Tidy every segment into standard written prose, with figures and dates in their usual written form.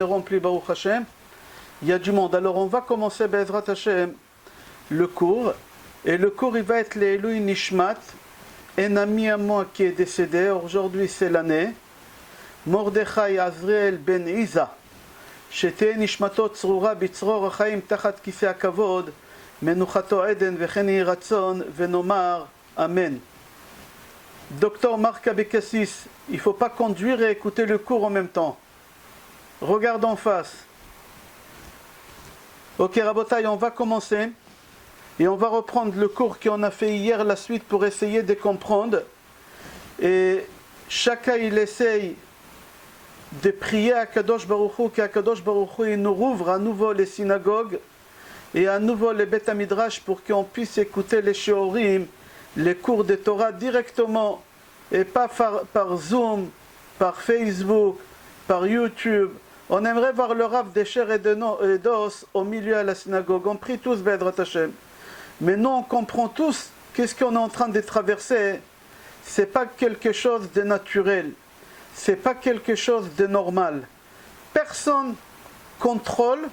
rempli Baruch Hashem. Il y a du monde. Alors on va commencer Be'ezrat Hashem le cours. Et le cours il va être les Eloi Nishmat. Un ami à moi qui est décédé. Aujourd'hui c'est l'année. Mordechai Azriel ben Iza. שתהיה נשמתו צרורה בצרור החיים תחת כיסא הכבוד, מנוחתו עדן וכן יהי רצון, ונאמר אמן. Docteur Marc Abekassis, il ne faut pas conduire et écouter le cours en même temps. Regarde en face. Ok Rabotai, on va commencer et on va reprendre le cours qu'on a fait hier, la suite pour essayer de comprendre. Et chacun il essaye de prier à Kadosh Baruch Hu, qu'Akadosh Baruch Hu il nous rouvre à nouveau les synagogues et à nouveau les Beth Midrash pour qu'on puisse écouter les shiurim, les cours de Torah directement et pas par Zoom, par Facebook, par YouTube. On aimerait voir le Rav des chairs et d'os au milieu à la synagogue. On prie tous Be'ezrat Hashem. Mais nous on comprend tous qu'est-ce qu'on est en train de traverser. C'est pas quelque chose de naturel. C'est pas quelque chose de normal. Personne contrôle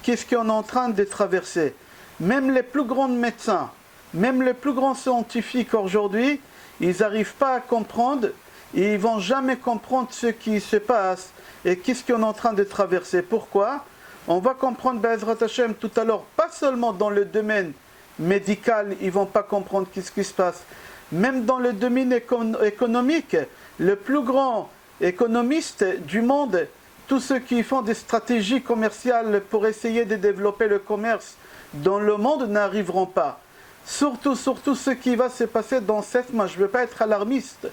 qu'est-ce qu'on est en train de traverser. Même les plus grands médecins, même les plus grands scientifiques aujourd'hui, ils n'arrivent pas à comprendre et ils ne vont jamais comprendre ce qui se passe et qu'est-ce qu'on est en train de traverser. Pourquoi? On va comprendre Be'ezrat Hashem tout à l'heure, pas seulement dans le domaine médical, ils ne vont pas comprendre qu'est-ce qui se passe. Même dans le domaine économique, le plus grand économistes du monde, tous ceux qui font des stratégies commerciales pour essayer de développer le commerce dans le monde n'arriveront pas. Surtout ce qui va se passer dans 7 mois. Je ne veux pas être alarmiste.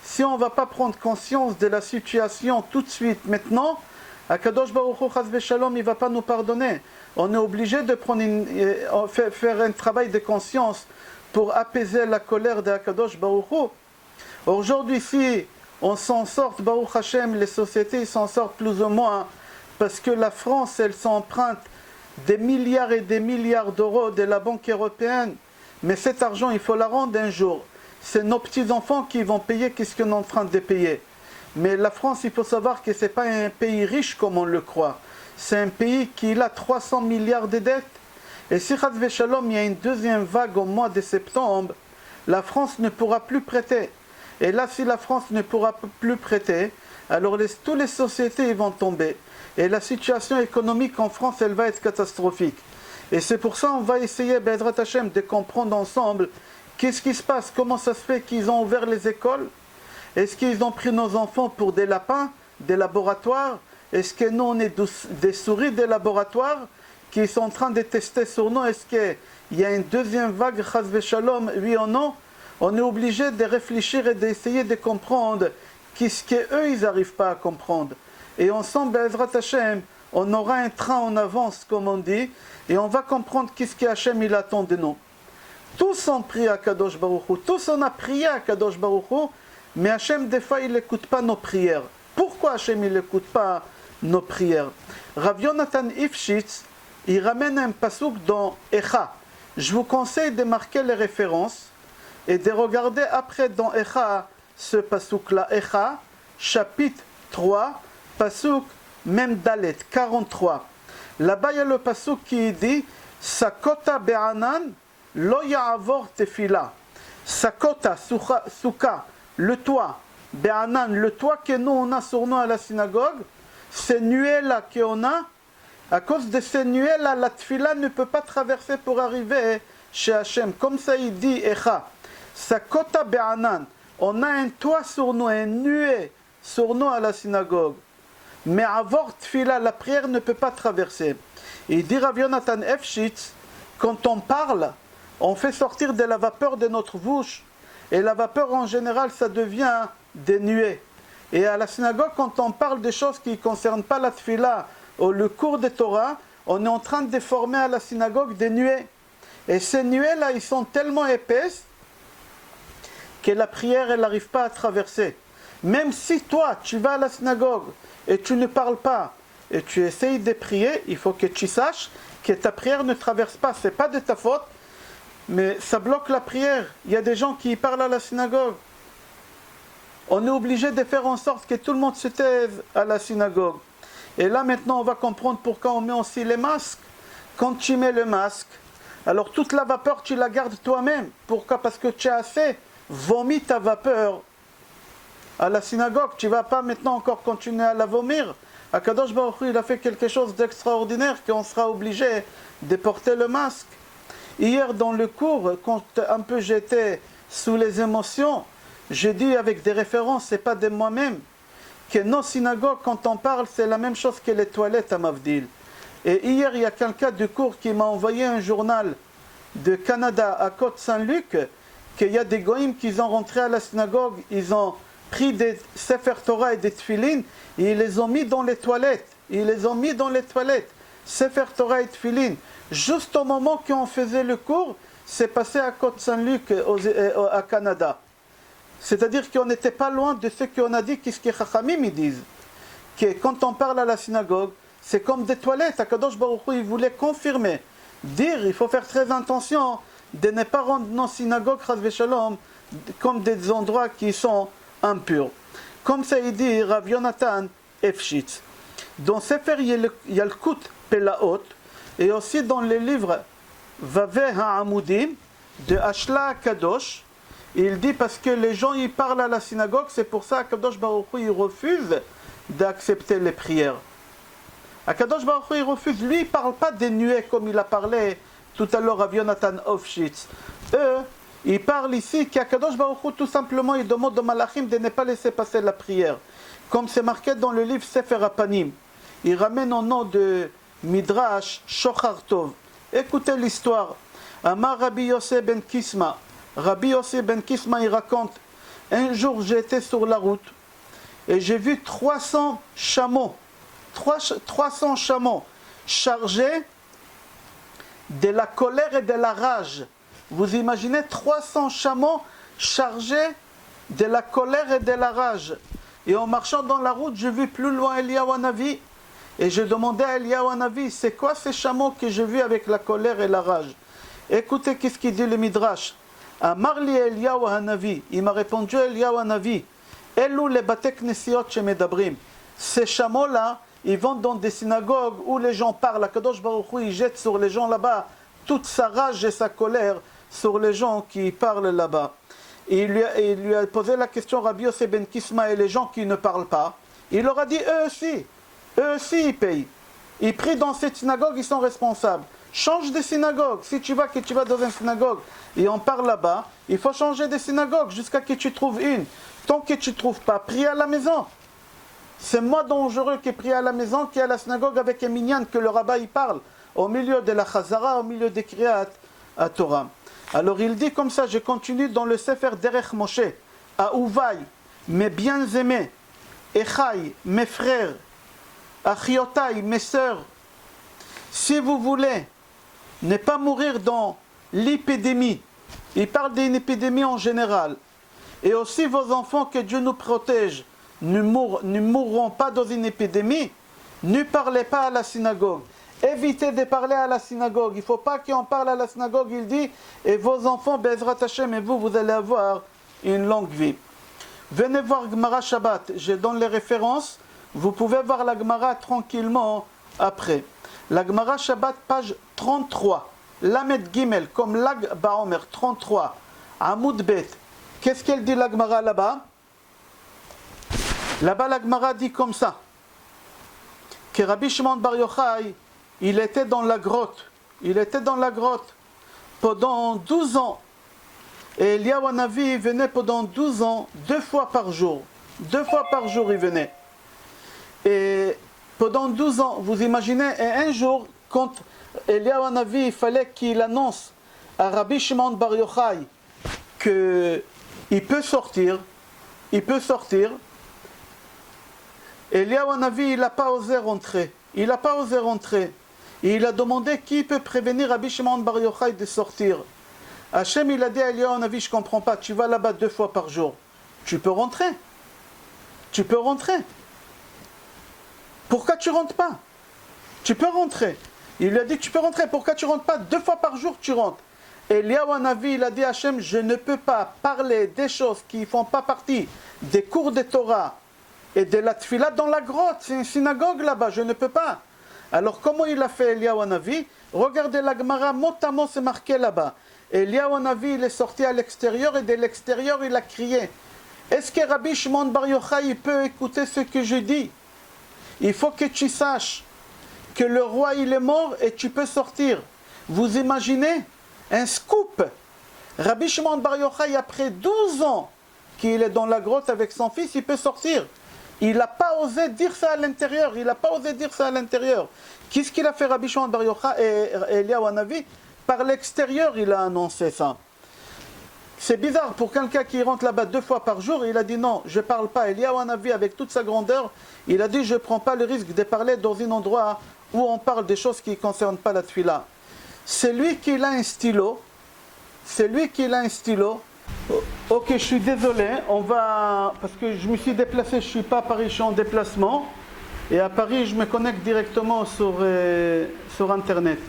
Si on ne va pas prendre conscience de la situation tout de suite, maintenant, Akadosh Baruch Hu Chas v'Shalom, il ne va pas nous pardonner. On est obligé de faire un travail de conscience pour apaiser la colère de Akadosh Baruch Hu. Aujourd'hui, si on s'en sort, Baruch Hashem, les sociétés s'en sortent plus ou moins, parce que la France, elle s'emprunte des milliards et des milliards d'euros de la Banque européenne, mais cet argent, il faut la rendre un jour. C'est nos petits-enfants qui vont payer qu'est-ce qu'on est en train de payer. Mais la France, il faut savoir que ce n'est pas un pays riche comme on le croit. C'est un pays qui a 300 milliards de dettes. Et si Chas v'Shalom, il y a une deuxième vague au mois de septembre, la France ne pourra plus prêter. Et là, si la France ne pourra plus prêter, alors toutes les sociétés vont tomber. Et la situation économique en France, elle va être catastrophique. Et c'est pour ça qu'on va essayer, Be'ezrat Hashem, de comprendre ensemble qu'est-ce qui se passe, comment ça se fait qu'ils ont ouvert les écoles. Est-ce qu'ils ont pris nos enfants pour des lapins, des laboratoires? Est-ce que nous, on est des souris des laboratoires qui sont en train de tester sur nous? Est-ce qu'il y a une deuxième vague, Chas v'Shalom, oui ou non? On est obligé de réfléchir et d'essayer de comprendre qu'est-ce qu'eux, ils n'arrivent pas à comprendre. Et ensemble, Be'ezrat Hashem, on aura un train en avance, comme on dit, et on va comprendre qu'est-ce que Hashem il attend de nous. Tous ont prié à Kadosh Baruch Hu, tous on a prié à Kadosh Baruch Hu, mais Hashem, des fois, il n'écoute pas nos prières. Pourquoi Hashem, il n'écoute pas nos prières? Rav Yonatan Ifshitz, il ramène un pasouk dans Echa. Je vous conseille de marquer les références et de regarder après dans Echa ce pasouk-là. Echa, chapitre 3, pasouk même Dalet, 43. Là-bas, il y a le pasouk qui dit Sakota be'anan lo ya'avor tefila. Sakota, souka, le toit, be'anan, le toit que nous on a sur nous à la synagogue, ces nuées-là qu'on a, à cause de ces nuées-là, la tefila ne peut pas traverser pour arriver chez Hachem. Comme ça, il dit Echa. Sakota be'anan, on a un toit sur nous, un nuée sur nous à la synagogue. Mais avort tfila, la prière ne peut pas traverser. Il dit Rav Yonatan Ifshitz, quand on parle, on fait sortir de la vapeur de notre bouche. Et la vapeur en général, ça devient des nuées. Et à la synagogue, quand on parle des choses qui ne concernent pas la tfila ou le cours de Torah, on est en train de former à la synagogue des nuées. Et ces nuées-là, ils sont tellement épaisses que la prière, elle n'arrive pas à traverser. Même si toi, tu vas à la synagogue et tu ne parles pas et tu essayes de prier, il faut que tu saches que ta prière ne traverse pas. Ce n'est pas de ta faute, mais ça bloque la prière. Il y a des gens qui parlent à la synagogue. On est obligé de faire en sorte que tout le monde se taise à la synagogue. Et là maintenant on va comprendre pourquoi on met aussi les masques. Quand tu mets le masque, alors toute la vapeur tu la gardes toi-même. Pourquoi? Parce que tu as assez vomi ta vapeur à la synagogue. Tu ne vas pas maintenant encore continuer à la vomir. Akadosh Baruch Hu, il a fait quelque chose d'extraordinaire qu'on sera obligé de porter le masque. Hier dans le cours, quand un peu j'étais sous les émotions, j'ai dit avec des références, c'est pas de moi-même, que nos synagogues, quand on parle, c'est la même chose que les toilettes à Mavdil. Et hier, il y a quelqu'un du cours qui m'a envoyé un journal de Canada à Côte-Saint-Luc, qu'il y a des goïms qui sont rentrés à la synagogue, ils ont pris des Sefer Torah et des Tfilin, et ils les ont mis dans les toilettes. Ils les ont mis dans les toilettes. Sefer Torah et Tfilin. Juste au moment qu'on faisait le cours, c'est passé à Côte-Saint-Luc, à Canada. C'est-à-dire qu'on n'était pas loin de ce qu'on a dit, qu'est-ce que Chachamim ils disent. Que quand on parle à la synagogue, c'est comme des toilettes. Akadosh Baruch Hu, il voulait confirmer. Dire, il faut faire très attention de ne pas rendre nos synagogues, Chas v'Shalom, comme des endroits qui sont impurs. Comme ça il dit Rav Yonatan Efshitz. Dans Sefer, il y a le Kut Pelaot, et aussi dans les livres Vaveh HaAmudim de Ashla Kadosh, il dit parce que les gens ils parlent à la synagogue, c'est pour ça qu'Akadosh Baruch Hu il refuse d'accepter les prières. Akadosh Baruch Hu il refuse, lui il ne parle pas des nuées comme il a parlé tout à l'heure à Yonatan Ofshitz. Eux, ils parlent ici qu'Akadosh Baruch Hu tout simplement il demande aux Malachim de ne pas laisser passer la prière. Comme c'est marqué dans le livre Sefer Apanim. Il ramène au nom de Midrash Shochar Tov. Écoutez l'histoire. Amar Rabbi Yosef ben Kisma. Rabbi Yosef ben Kisma il raconte, un jour j'étais sur la route et j'ai vu 300 chameaux, 300 chameaux chargés de la colère et de la rage. Vous imaginez 300 chameaux chargés de la colère et de la rage. Et en marchant dans la route, j'ai vu plus loin Eliyahu Hanavi. Et j'ai demandé à Eliyahu Hanavi, c'est quoi ces chameaux que j'ai vus avec la colère et la rage? Écoutez qu'est-ce qu'il dit le Midrash. Amarli Eliyahu Hanavi, il m'a répondu Eliyahu Hanavi, Elou le batek nesiot shemedabrim. Ces chameaux-là, ils vont dans des synagogues où les gens parlent. Akadosh Baruch Hu, il jette sur les gens là-bas toute sa rage et sa colère sur les gens qui parlent là-bas. Et il lui a posé la question, Rabbi Yosef ben Kisma, et les gens qui ne parlent pas. Il leur a dit, eux aussi ils payent. Ils prient dans cette synagogue, ils sont responsables. Change de synagogue. Si tu vas dans une synagogue et on parle là-bas, il faut changer de synagogue jusqu'à que tu trouves une. Tant que tu ne trouves pas, prie à la maison. C'est moins dangereux que prier à la maison qu'à la synagogue avec un minyan que le rabbin y parle, au milieu de la chazara, au milieu des kriyat à Torah. Alors il dit comme ça, je continue dans le Sefer Derech Moshe, à Ouvaï, mes bien-aimés, Echai, mes frères, Achiotai, mes sœurs, si vous voulez ne pas mourir dans l'épidémie, il parle d'une épidémie en général, et aussi vos enfants, que Dieu nous protège, ne mourront pas dans une épidémie, ne parlez pas à la synagogue. Évitez de parler à la synagogue. Il ne faut pas qu'on parle à la synagogue, il dit, et vos enfants, Bezrat Hashem, et vous allez avoir une longue vie. Venez voir Gemara Shabbat, je donne les références, vous pouvez voir la Gemara tranquillement après. La Gemara Shabbat, page 33, Lamed Gimel, comme Lag Baomer, 33, Amoud Bet. Qu'est-ce qu'elle dit la Gemara là-bas? Là-bas la Gemara dit comme ça, que Rabbi Shimon Bar Yochai, il était dans la grotte pendant 12 ans. Et Eliyahu Hanavi venait pendant 12 ans, 2 fois par jour. 2 fois par jour il venait. Et pendant 12 ans, vous imaginez, et un jour, quand Eliyahu Hanavi, il fallait qu'il annonce à Rabbi Shimon Bar Yochai qu'il peut sortir, Eliyahu Hanavi, il n'a pas osé rentrer. Et il a demandé qui peut prévenir Rabbi Shimon Bar Yochai de sortir. Hachem, il a dit à Eliyahu Hanavi, je ne comprends pas, tu vas là-bas 2 fois par jour. Tu peux rentrer. Pourquoi tu ne rentres pas? Tu peux rentrer. Il lui a dit, tu peux rentrer. Pourquoi tu ne rentres pas? 2 fois par jour, tu rentres. Et Eliyahu Hanavi, il a dit à Hachem, je ne peux pas parler des choses qui ne font pas partie des cours de Torah et de la tfila dans la grotte. C'est une synagogue là-bas, je ne peux pas. Alors comment il a fait Eliyahu Hanavi? Regardez la Gemara, mot à mot c'est marqué là-bas. Eliyahu Hanavi il est sorti à l'extérieur et de l'extérieur il a crié. Est-ce que Rabbi Shimon Bar Yochai peut écouter ce que je dis? Il faut que tu saches que le roi il est mort et tu peux sortir. Vous imaginez un scoop? Rabbi Shimon Bar Yochai après 12 ans qu'il est dans la grotte avec son fils, il peut sortir. Il n'a pas osé dire ça à l'intérieur. Il n'a pas osé dire ça à l'intérieur. Qu'est-ce qu'il a fait Rabbi Shimon Bar Yochai et Eliyahu Hanavi? Par l'extérieur, il a annoncé ça. C'est bizarre pour quelqu'un qui rentre là-bas 2 fois par jour. Il a dit non, je ne parle pas. Eliyahu Hanavi, avec toute sa grandeur, il a dit je ne prends pas le risque de parler dans un endroit où on parle des choses qui ne concernent pas la tfila. C'est lui qui a un stylo. C'est lui qui a un stylo. Ok, je suis désolé, parce que je me suis déplacé, je ne suis pas à Paris, je suis en déplacement. Et à Paris, je me connecte directement sur Internet.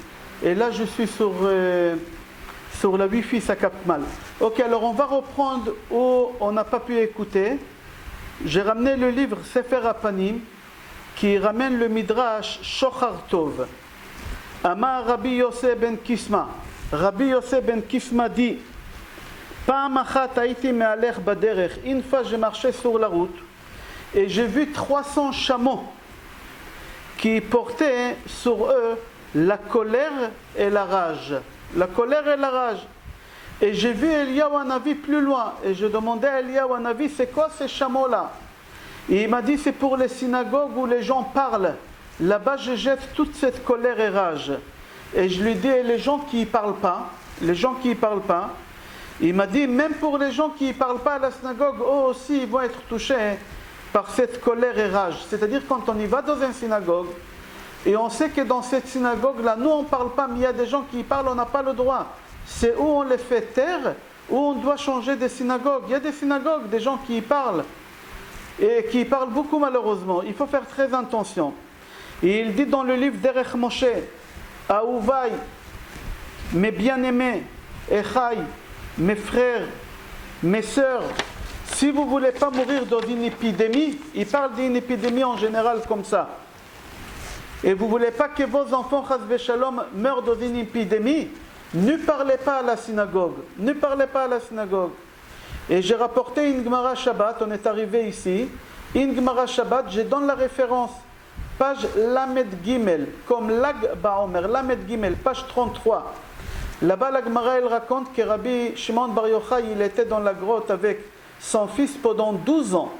Et là, je suis sur la Wi-Fi, ça capte mal. Ok, alors on va reprendre où on n'a pas pu écouter. J'ai ramené le livre Sefer Apanim, qui ramène le Midrash Shochar Tov. Amar Rabbi Yosef ben Kisma. Rabbi Yosef ben Kisma dit, une fois j'ai marché sur la route et j'ai vu 300 chameaux qui portaient sur eux la colère et la rage. La colère et la rage. Et j'ai vu Eliyahu Hanavi plus loin et je demandais à Eliyahu Hanavi c'est quoi ces chameaux-là? Et il m'a dit c'est pour les synagogues où les gens parlent. Là-bas je jette toute cette colère et rage. Et je lui dis et les gens qui ne parlent pas, il m'a dit, même pour les gens qui ne parlent pas à la synagogue, eux aussi ils vont être touchés par cette colère et rage. C'est-à-dire quand on y va dans une synagogue, et on sait que dans cette synagogue-là, nous on ne parle pas, mais il y a des gens qui parlent, on n'a pas le droit. C'est où on les fait taire, où on doit changer des synagogues. Il y a des synagogues, des gens qui y parlent, et qui y parlent beaucoup malheureusement. Il faut faire très attention. Et il dit dans le livre d'Erech Moshe, Aouvai, mes bien-aimés, Echai, mes frères, mes sœurs, si vous ne voulez pas mourir dans une épidémie, il parle d'une épidémie en général comme ça, et vous ne voulez pas que vos enfants, chas v'shalom, meurent dans une épidémie, ne parlez pas à la synagogue, ne parlez pas à la synagogue. Et j'ai rapporté une Gemara Shabbat, on est arrivé ici, une Gemara Shabbat, je donne la référence, page Lamed Gimel, comme Lag Baomer, Lamed Gimel, page 33. Là-bas, la Gemara, elle raconte que Rabbi Shimon Bar Yochai, il était dans la grotte avec son fils pendant 12 ans.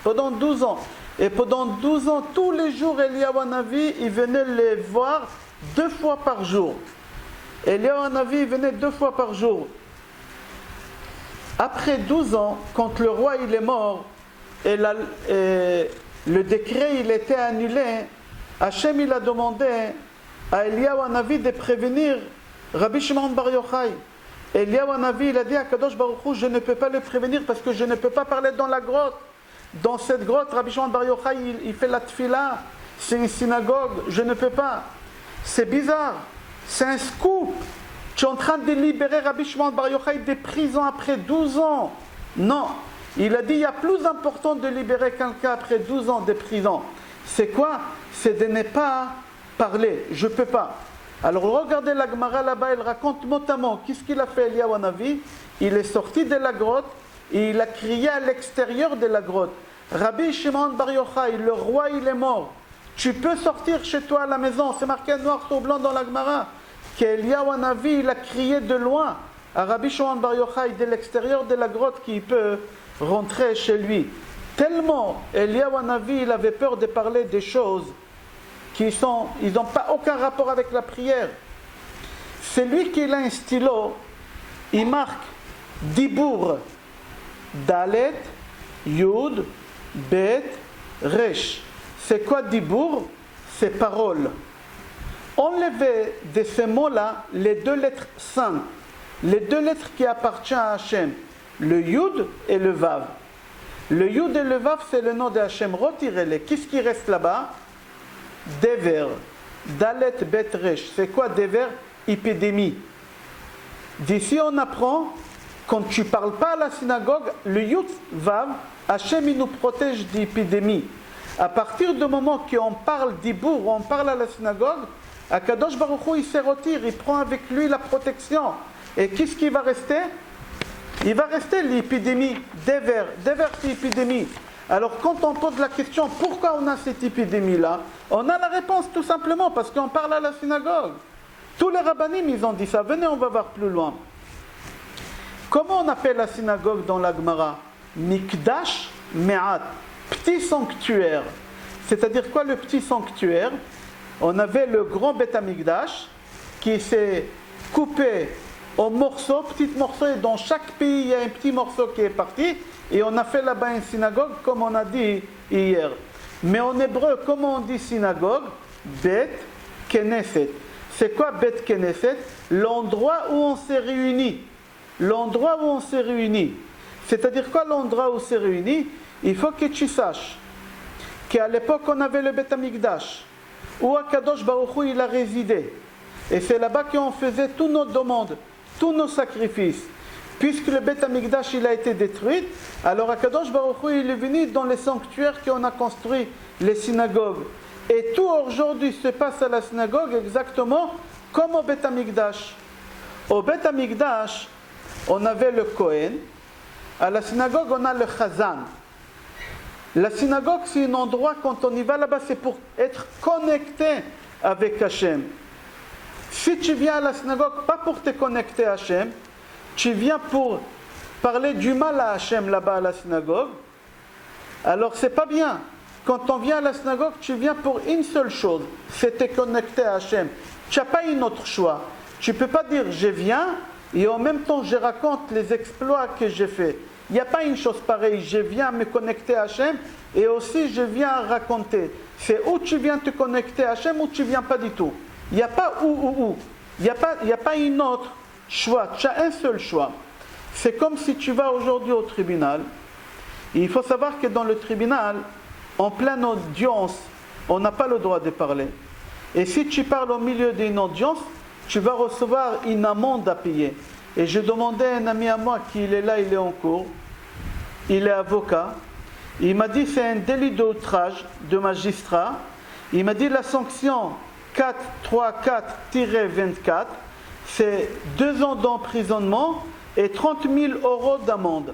Pendant 12 ans. Et pendant 12 ans, tous les jours, Eliyahu Hanavi, il venait les voir 2 fois par jour. Eliyahu Hanavi, il venait 2 fois par jour. Après 12 ans, quand le roi il est mort, et le décret il était annulé, Hachem il a demandé à Eliyahu Hanavi de prévenir Rabbi Shimon Bar Yochai. Eliyahu Hanavi il a dit à Kadosh Baruch Hu, je ne peux pas le prévenir parce que je ne peux pas parler dans la grotte. Dans cette grotte, Rabbi Shimon Bar Yochai il fait la tfila, c'est une synagogue, je ne peux pas. C'est bizarre, c'est un scoop. Tu es en train de libérer Rabbi Shimon Bar Yochai des prisons après 12 ans. Non, il a dit il y a plus important de libérer quelqu'un après 12 ans de prison. C'est quoi? C'est de ne pas parler, je ne peux pas. Alors regardez la Gemara là-bas, elle raconte notamment qu'est-ce qu'il a fait Eliyahu Hanavi. Il est sorti de la grotte et il a crié à l'extérieur de la grotte. Rabbi Shimon Bar Yochai, le roi il est mort. Tu peux sortir chez toi à la maison. C'est marqué noir sur blanc dans la Gemara. Qu'Eliyahu Hanavi il a crié de loin à Rabbi Shimon Bar Yochai de l'extérieur de la grotte qu'il peut rentrer chez lui. Tellement Eliyahu Hanavi il avait peur de parler des choses ils n'ont pas aucun rapport avec la prière. C'est lui qui a un stylo, il marque Dibour, Dalet, Yud, Bet, Resh. C'est quoi Dibour? C'est parole. Enlevez de ces mots-là les 2 lettres saintes, les 2 lettres qui appartiennent à Hachem, le Yud et le Vav. Le Yud et le Vav, c'est le nom de Hachem. Retirez-les. Qu'est-ce qui reste là-bas? Dever, Dalet Bet Resh. C'est quoi Dever? Épidémie. D'ici on apprend quand tu ne parles pas à la synagogue, le Yud Vav, Hachem il nous protège d'épidémies. À partir du moment qu'on parle d'Ibour, on parle à la synagogue, Akadosh Baruch Hu il se retire, il prend avec lui la protection. Et qu'est-ce qui va rester? Il va rester l'épidémie, Dever c'est épidémie. Alors quand on pose la question, pourquoi on a cette épidémie-là? On a la réponse tout simplement parce qu'on parle à la synagogue. Tous les rabbanim, ils ont dit ça. Venez, on va voir plus loin. Comment on appelle la synagogue dans la Gemara? Mikdash Me'at, petit sanctuaire. C'est-à-dire quoi le petit sanctuaire? On avait le grand Beth Amikdash qui s'est coupé en morceaux, petits morceaux, et dans chaque pays il y a un petit morceau qui est parti, et on a fait là-bas une synagogue comme on a dit hier. Mais en hébreu, comment on dit synagogue? Bet Knesset. C'est quoi Bet Knesset? L'endroit où on s'est réunis. L'endroit où on s'est réunis. C'est-à-dire quoi l'endroit où on s'est réunis? Il faut que tu saches qu'à l'époque on avait le Bet Amikdash, où Akadosh Baruch Hu il a résidé. Et c'est là-bas qu'on faisait toutes nos demandes, tous nos sacrifices. Puisque le Bet Amikdash il a été détruit, alors Akadosh Baruch Hu il est venu dans les sanctuaires qu'on a construits, les synagogues. Et tout aujourd'hui se passe à la synagogue exactement comme au Bet Amikdash. Au Bet Amikdash, on avait le Kohen. À la synagogue, on a le Chazan. La synagogue, c'est un endroit, quand on y va là-bas, c'est pour être connecté avec Hachem. Si tu viens à la synagogue, pas pour te connecter à Hachem, tu viens pour parler du mal à Hachem là-bas à la synagogue, alors c'est pas bien. Quand on vient à la synagogue, tu viens pour une seule chose, c'est te connecter à Hachem. Tu n'as pas un autre choix. Tu ne peux pas dire je viens et en même temps je raconte les exploits que j'ai faits. Il n'y a pas une chose pareille, je viens me connecter à Hachem et aussi je viens raconter. C'est où tu viens te connecter à Hachem ou tu ne viens pas du tout. Il n'y a pas où. Il n'y a pas un autre choix. Tu as un seul choix. C'est comme si tu vas aujourd'hui au tribunal. Et il faut savoir que dans le tribunal, en pleine audience, on n'a pas le droit de parler. Et si tu parles au milieu d'une audience, tu vas recevoir une amende à payer. Et je demandais à un ami à moi qui est là, il est en cours, il est avocat. Il m'a dit c'est un délit d'outrage de magistrat. Il m'a dit la sanction 434-24, c'est 2 ans d'emprisonnement et 30 000 € d'amende.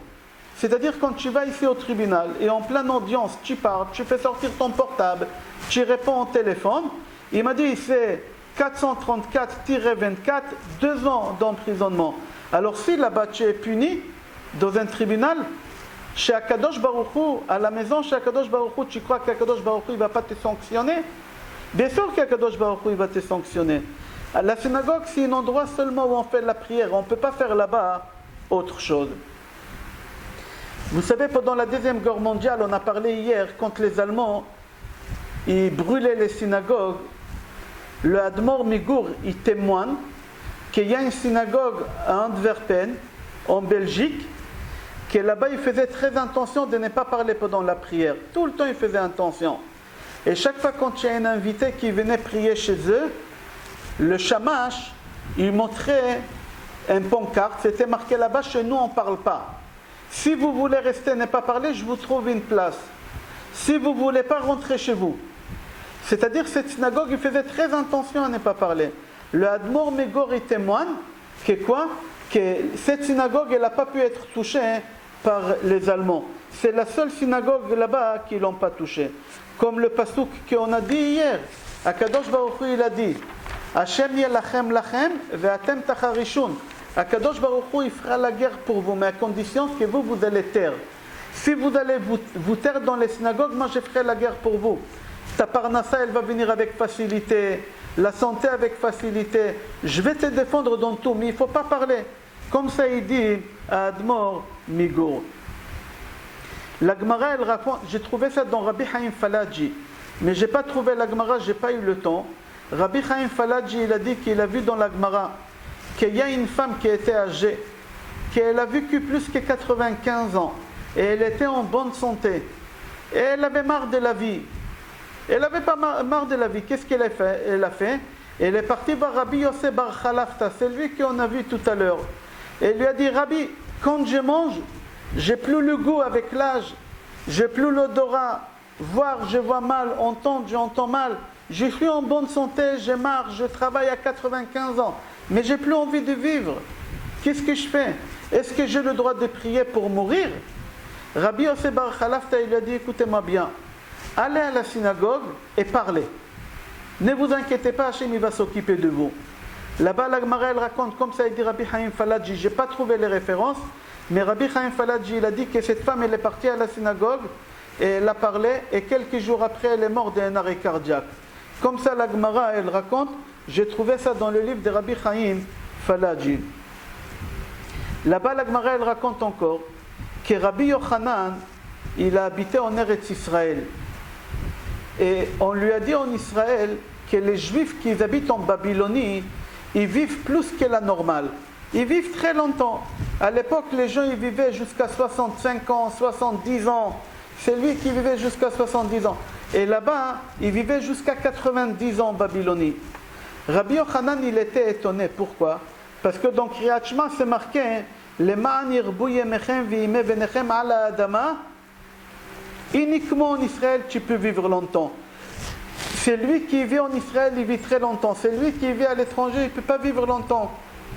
C'est-à-dire quand tu vas ici au tribunal et en pleine audience, tu parles, tu fais sortir ton portable, tu réponds au téléphone, il m'a dit c'est 434-24, 2 ans d'emprisonnement. Alors si là-bas tu es puni dans un tribunal, chez Akadosh Baruch Hu, à la maison chez Akadosh Baruch Hu, tu crois qu'Akadosh Baruch Hu ne va pas te sanctionner? Bien sûr qu'Akadosh Baruch Hu va te sanctionner. La synagogue c'est un endroit seulement où on fait la prière, on ne peut pas faire là-bas autre chose. Vous savez, pendant la Deuxième Guerre mondiale, on a parlé hier, quand les Allemands ils brûlaient les synagogues, le Admor Migour, il témoigne qu'il y a une synagogue à Antwerpen, en Belgique, que là-bas il faisait très attention de ne pas parler pendant la prière. Tout le temps il faisait attention. Et chaque fois quand il y a un invité qui venait prier chez eux, le shamash, il montrait un pancarte, c'était marqué là-bas, chez nous on ne parle pas. Si vous voulez rester et ne pas parler, je vous trouve une place. Si vous ne voulez pas, rentrer chez vous. C'est-à-dire cette synagogue, il faisait très attention à ne pas parler. Le Admor Megor, il témoigne que quoi? Que cette synagogue, elle n'a pas pu être touchée par les Allemands. C'est la seule synagogue là-bas qui ne l'ont pas touchée. Comme le pasuk qu'on a dit hier. Akadosh Baruch Hu, il a dit Hashem yelachem lachem ve'atem tacharishun. Akadosh Baruch Hu, il fera la guerre pour vous, mais à condition que vous allez taire. Si vous allez vous taire dans les synagogues, moi je ferai la guerre pour vous. Ta parnassa, elle va venir avec facilité, la santé avec facilité. Je vais te défendre dans tout, mais il ne faut pas parler. Comme ça il dit à Admor Migour. La Gemara, elle raconte, j'ai trouvé ça dans Rabbi Chaim Falaji, mais je n'ai pas trouvé la Gemara, je n'ai pas eu le temps. Rabbi Chaim Falaji, il a dit qu'il a vu dans la Gemara qu'il y a une femme qui était âgée, qu'elle a vécu plus que 95 ans, et elle était en bonne santé, et elle avait marre de la vie. Elle n'avait pas marre de la vie. Qu'est-ce qu'elle a fait? Elle est partie voir Rabbi Yosef Bar Chalafta, c'est lui qu'on a vu tout à l'heure. Elle lui a dit, Rabbi, Quand je mange, j'ai plus le goût avec l'âge, j'ai plus l'odorat, voir, je vois mal, entendre, j'entends mal. Je suis en bonne santé, je marche, je travaille à 95 ans, mais j'ai plus envie de vivre. Qu'est-ce que je fais? Est-ce que j'ai le droit de prier pour mourir? Rabbi Yosef Bar Khalafta, il a dit, écoutez-moi bien, allez à la synagogue et parlez. Ne vous inquiétez pas, Hachem il va s'occuper de vous. Là-bas, la Gemara, elle raconte, comme ça a dit Rabbi Chaim Faladji, je n'ai pas trouvé les références, mais Rabbi Chaim Faladji, il a dit que cette femme, elle est partie à la synagogue, et elle a parlé, et quelques jours après, elle est morte d'un arrêt cardiaque. Comme ça, la Gemara, elle raconte, j'ai trouvé ça dans le livre de Rabbi Chaim Faladji. Là-bas, la Gemara, elle raconte encore que Rabbi Yochanan, il a habité en Eretz Israël. Et on lui a dit en Israël que les Juifs qui habitent en Babylonie, ils vivent plus que la normale. Ils vivent très longtemps. À l'époque, les gens ils vivaient jusqu'à 65 ans, 70 ans. C'est lui qui vivait jusqu'à 70 ans. Et là-bas, il vivait jusqu'à 90 ans en Babylonie. Rabbi Yochanan, il était étonné. Pourquoi? Parce que dans Kriyat Shema, c'est marqué Le'ma'an yirbu yemechem v'yimei venechem ala adama. Uniquement en Israël, tu peux vivre longtemps. C'est lui qui vit en Israël, il vit très longtemps. C'est lui qui vit à l'étranger, il ne peut pas vivre longtemps.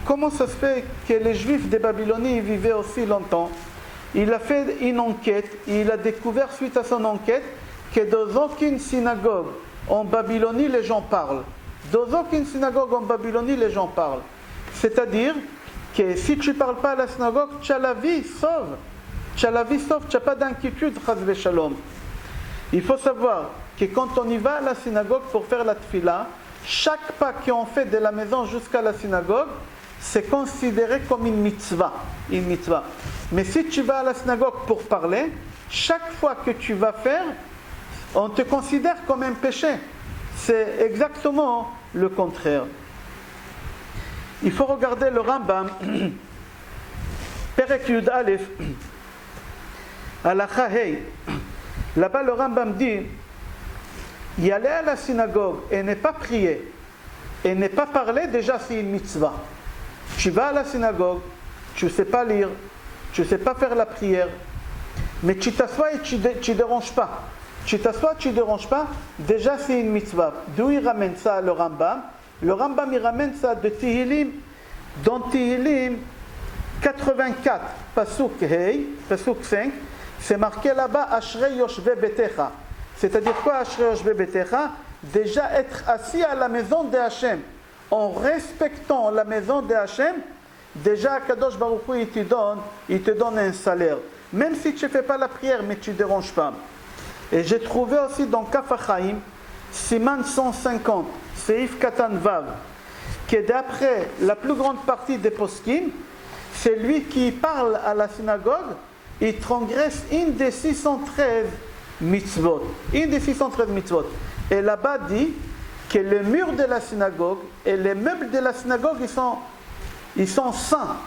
Comment ça se fait que les Juifs de Babylonie vivaient aussi longtemps? Il a fait une enquête, il a découvert suite à son enquête que dans aucune synagogue en Babylonie, les gens parlent. Dans aucune synagogue en Babylonie, les gens parlent. C'est-à-dire que si tu ne parles pas à la synagogue, tu as la vie sauve. Tu as la vie sauve, tu n'as pas d'inquiétude, chas v'shalom. Il faut savoir que quand on y va à la synagogue pour faire la tfila, chaque pas qu'on fait de la maison jusqu'à la synagogue, c'est considéré comme une mitzvah. Une mitzvah. Mais si tu vas à la synagogue pour parler, chaque fois que tu vas faire, on te considère comme un péché. C'est exactement le contraire. Il faut regarder le Rambam, Perek Yud Aleph, Halacha Hey. Là-bas, le Rambam dit, y aller à la synagogue et ne pas prier, et ne pas parler, déjà c'est une mitzvah. Tu vas à la synagogue, tu ne sais pas lire, tu ne sais pas faire la prière, mais tu t'assois et tu ne déranges pas. Tu t'assois, tu ne déranges pas, déjà c'est une mitzvah. D'où il ramène ça, le Rambam? Le Rambam, il ramène ça de Tehillim, dans Tehillim 84, Pasuk Hey, Pasuk 5, c'est marqué là-bas, Ashrei Yoshve Betecha. C'est-à-dire quoi, Ashrei Yoshve Betecha? Déjà être assis à la maison de Hachem. En respectant la maison de Hachem, déjà Kadosh Baruch Hu, il te donne un salaire. Même si tu ne fais pas la prière, mais tu ne déranges pas. Et j'ai trouvé aussi dans Kaf HaChaim, Siman 150, Seif Katan Vav, que d'après la plus grande partie des poskim, c'est lui qui parle à la synagogue, il transgresse une des 613 mitzvot. Une des 613 mitzvot. Et là-bas dit que le mur de la synagogue et les meubles de la synagogue, ils sont saints.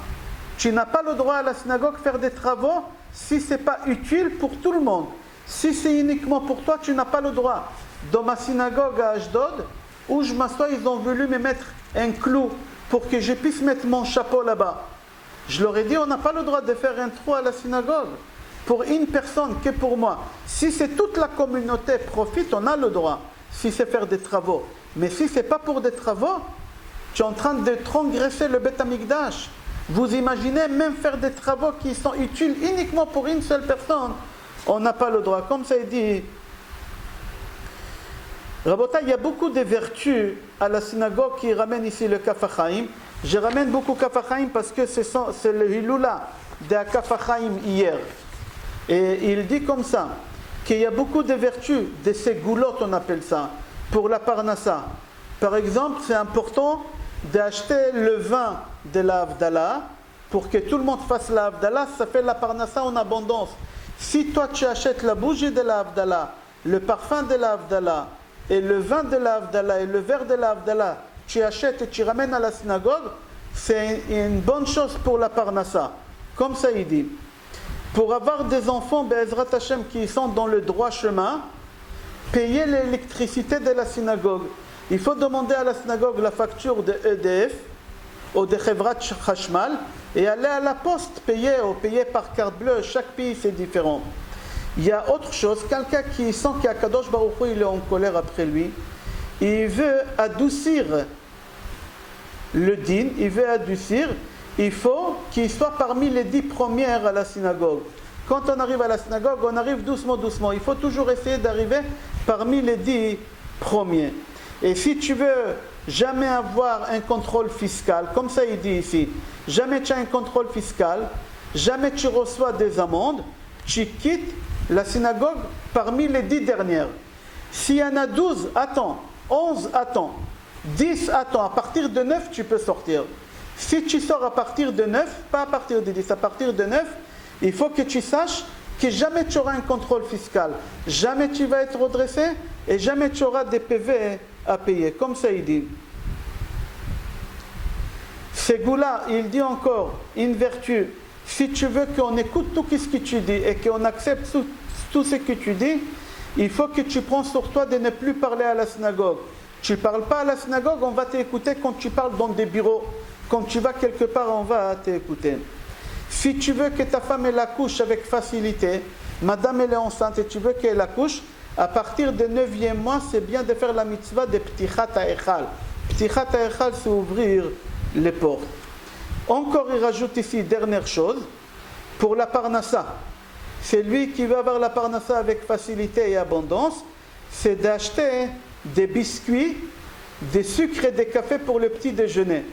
Tu n'as pas le droit à la synagogue de faire des travaux si ce n'est pas utile pour tout le monde. Si c'est uniquement pour toi, tu n'as pas le droit. Dans ma synagogue à Ashdod, où je m'assois, ils ont voulu me mettre un clou pour que je puisse mettre mon chapeau là-bas. Je leur ai dit, on n'a pas le droit de faire un trou à la synagogue pour une personne que pour moi. Si c'est toute la communauté profite, on a le droit, si c'est faire des travaux. Mais si ce n'est pas pour des travaux, tu es en train de transgresser le Beth Amikdash. Vous imaginez même faire des travaux qui sont utiles uniquement pour une seule personne, on n'a pas le droit. Comme ça est dit, Rabotai, il y a beaucoup de vertus à la synagogue qui ramènent ici le Kaf HaChaim. Je ramène beaucoup Kaf HaChaim parce que c'est le Hiloula de Kaf HaChaim hier. Et il dit comme ça, qu'il y a beaucoup de vertus, de ces goulottes on appelle ça, pour la Parnassa. Par exemple, c'est important d'acheter le vin de la Havdalah pour que tout le monde fasse la Havdalah, ça fait la Parnassa en abondance. Si toi tu achètes la bougie de la Havdalah, le parfum de la Havdalah, et le vin de la Havdalah, et le verre de la Havdalah, tu achètes et tu ramènes à la synagogue, c'est une bonne chose pour la Parnassa. Comme ça il dit. Pour avoir des enfants, Be'ezrat Hashem, qui sont dans le droit chemin, payer l'électricité de la synagogue. Il faut demander à la synagogue la facture de EDF, ou de Chevrat Chashmal et aller à la poste payer ou payer par carte bleue. Chaque pays c'est différent. Il y a autre chose, quelqu'un qui sent qu'Akadosh Baruch Hu il est en colère après lui, il veut adoucir le din, il veut adoucir, il faut qu'il soit parmi les 10 premières à la synagogue. Quand on arrive à la synagogue, on arrive doucement, doucement. Il faut toujours essayer d'arriver parmi les 10 premiers. Et si tu veux jamais avoir un contrôle fiscal, comme ça il dit ici, jamais tu as un contrôle fiscal, jamais tu reçois des amendes, tu quittes la synagogue parmi les 10 dernières. S'il y en a 12, attends. 11, attends. 10, attends. À partir de 9, tu peux sortir. Si tu sors à partir de 9, pas à partir de 10, à partir de 9, il faut que tu saches que jamais tu auras un contrôle fiscal. Jamais tu vas être redressé et jamais tu auras des PV à payer. Comme ça, il dit. Ségoula, il dit encore une vertu. Si tu veux qu'on écoute tout ce que tu dis et qu'on accepte tout ce que tu dis, il faut que tu prends sur toi de ne plus parler à la synagogue. Tu ne parles pas à la synagogue, on va t'écouter quand tu parles dans des bureaux. Quand tu vas quelque part, on va t'écouter. Si tu veux que ta femme elle accouche avec facilité, madame elle est enceinte et tu veux qu'elle accouche, à partir du 9e mois, c'est bien de faire la mitzvah de Ptichat HaEchal. Ptichat HaEchal, c'est ouvrir les portes. Encore, il rajoute ici, dernière chose, pour la parnassa. C'est lui qui va avoir la parnassa avec facilité et abondance, c'est d'acheter des biscuits, des sucres et des cafés pour le petit déjeuner.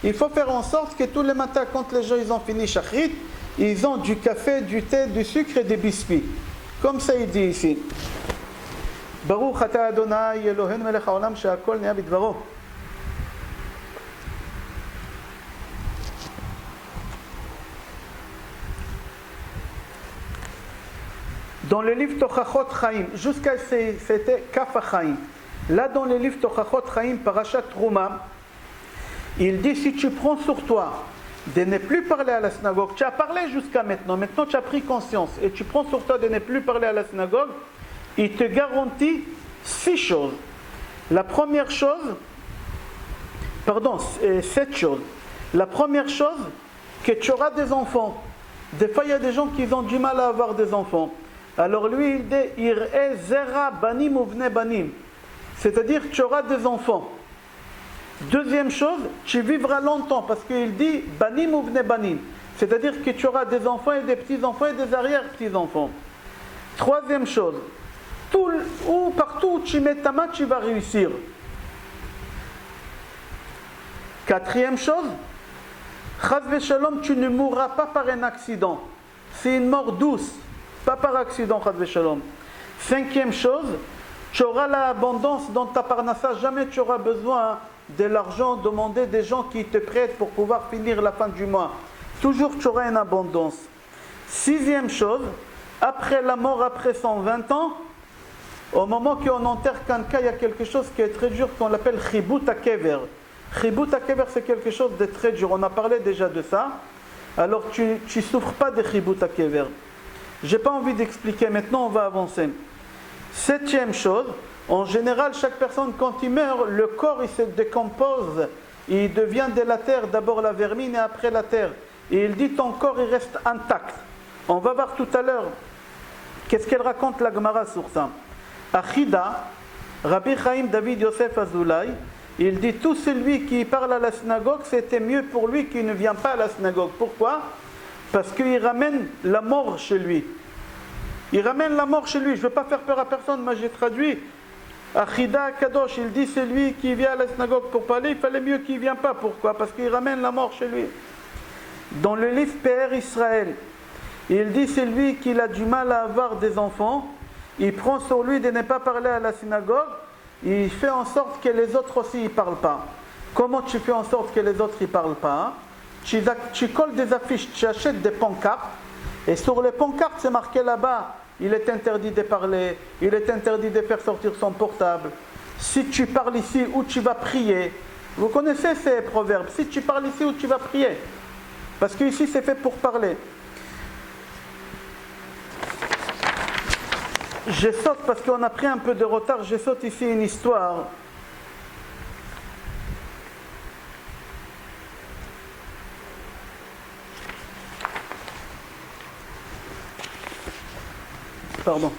Il faut faire en sorte que tous les matins, quand les gens ils ont fini shachrit, ils ont du café, du thé, du sucre et des biscuits. Comme ça il dit ici. Baruch ata Adonai Eloheinu melech haolam she'akol ne'a bidvaro. Dans le livre Tochachot Chaim, jusqu'à c'était Kaf HaChaim. Là dans le livre Tochachot Chaim, Parashat Trouma, il dit si tu prends sur toi de ne plus parler à la synagogue, tu as parlé jusqu'à maintenant, maintenant tu as pris conscience et tu prends sur toi de ne plus parler à la synagogue, il te garantit 6 choses. La première chose, 7 choses. La première chose, que tu auras des enfants. Des fois il y a des gens qui ont du mal à avoir des enfants. Alors lui il dit Ir'e zera banim uvne banim, c'est-à-dire tu auras des enfants. Deuxième chose, tu vivras longtemps parce qu'il dit banim uvne banim, c'est-à-dire que tu auras des enfants et des petits-enfants et des arrière-petits-enfants. Troisième chose, partout où tu mets ta main, tu vas réussir. Quatrième chose, chas v'shalom, tu ne mourras pas par un accident. C'est une mort douce, pas par accident, chas v'shalom. Cinquième chose, tu auras l'abondance dans ta parnassa, jamais tu auras besoin de l'argent, demander des gens qui te prêtent pour pouvoir finir la fin du mois. Toujours tu auras une abondance. Sixième chose, après la mort, après 120 ans, au moment qu'on enterre quelqu'un, il y a quelque chose qui est très dur qu'on appelle chibut hakever. Chibut hakever, c'est quelque chose de très dur. On a parlé déjà de ça. Alors tu ne souffres pas de chibut hakever. Je n'ai pas envie d'expliquer. Maintenant, on va avancer. Septième chose, en général, chaque personne, quand il meurt, le corps il se décompose. Il devient de la terre, d'abord la vermine et après la terre. Et il dit ton corps il reste intact. On va voir tout à l'heure qu'est-ce qu'elle raconte la Gemara sur ça. Achida, Rabbi Chaim David Yosef Azoulay, il dit tout celui qui parle à la synagogue, c'était mieux pour lui qu'il ne vient pas à la synagogue. Pourquoi? Parce qu'il ramène la mort chez lui. Il ramène la mort chez lui. Je ne veux pas faire peur à personne, mais j'ai traduit. Achida Kadosh, il dit celui qui vient à la synagogue pour parler, il fallait mieux qu'il ne vienne pas. Pourquoi? Parce qu'il ramène la mort chez lui. Dans le livre Père Israël, il dit celui qui a du mal à avoir des enfants, il prend sur lui de ne pas parler à la synagogue, il fait en sorte que les autres aussi ne parlent pas. Comment tu fais en sorte que les autres ne parlent pas? Tu colles des affiches, tu achètes des pancartes, et sur les pancartes c'est marqué là-bas, il est interdit de parler, il est interdit de faire sortir son portable. Si tu parles ici où tu vas prier, vous connaissez ces proverbes, si tu parles ici où tu vas prier, parce qu'ici c'est fait pour parler. Je saute parce qu'on a pris un peu de retard, je saute ici une histoire. pardon.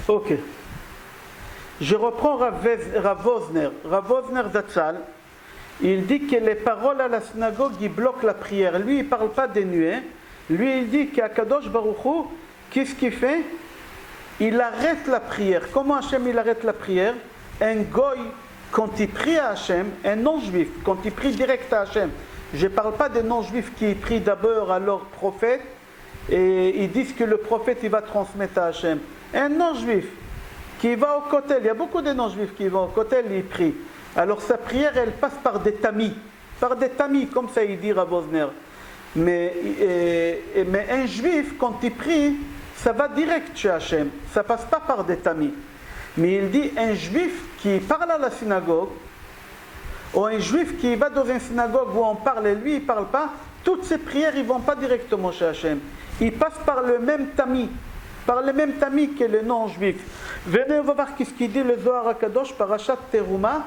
Ok. Je reprends Rav Wosner. Rav Wosner Zatzal, il dit que les paroles à la synagogue, ils bloquent la prière. Lui, il ne parle pas des nuées. Lui, il dit qu'Akadosh Baruch Hu, qu'est-ce qu'il fait? Il arrête la prière. Comment Hachem il arrête la prière? Un goy, quand il prie à Hachem, un non-juif, quand il prie direct à Hachem, je ne parle pas des non-juifs qui prient d'abord à leur prophète et ils disent que le prophète il va transmettre à Hachem. Un non-juif qui va au kotel, il y a beaucoup de non-juifs qui vont au kotel et ils prient. Alors sa prière elle passe par des tamis, comme ça il dit Rav Wosner. Mais un juif quand il prie, ça va direct chez Hachem, ça passe pas par des tamis. Mais il dit un juif qui parle à la synagogue, ou un juif qui va dans une synagogue où on parle et lui il ne parle pas, toutes ces prières ils ne vont pas directement chez Hachem. Ils passent par le même tamis, que les non-juifs. Venez, on va voir ce qu'il dit le Zohar HaKadosh, Parashat Teruma,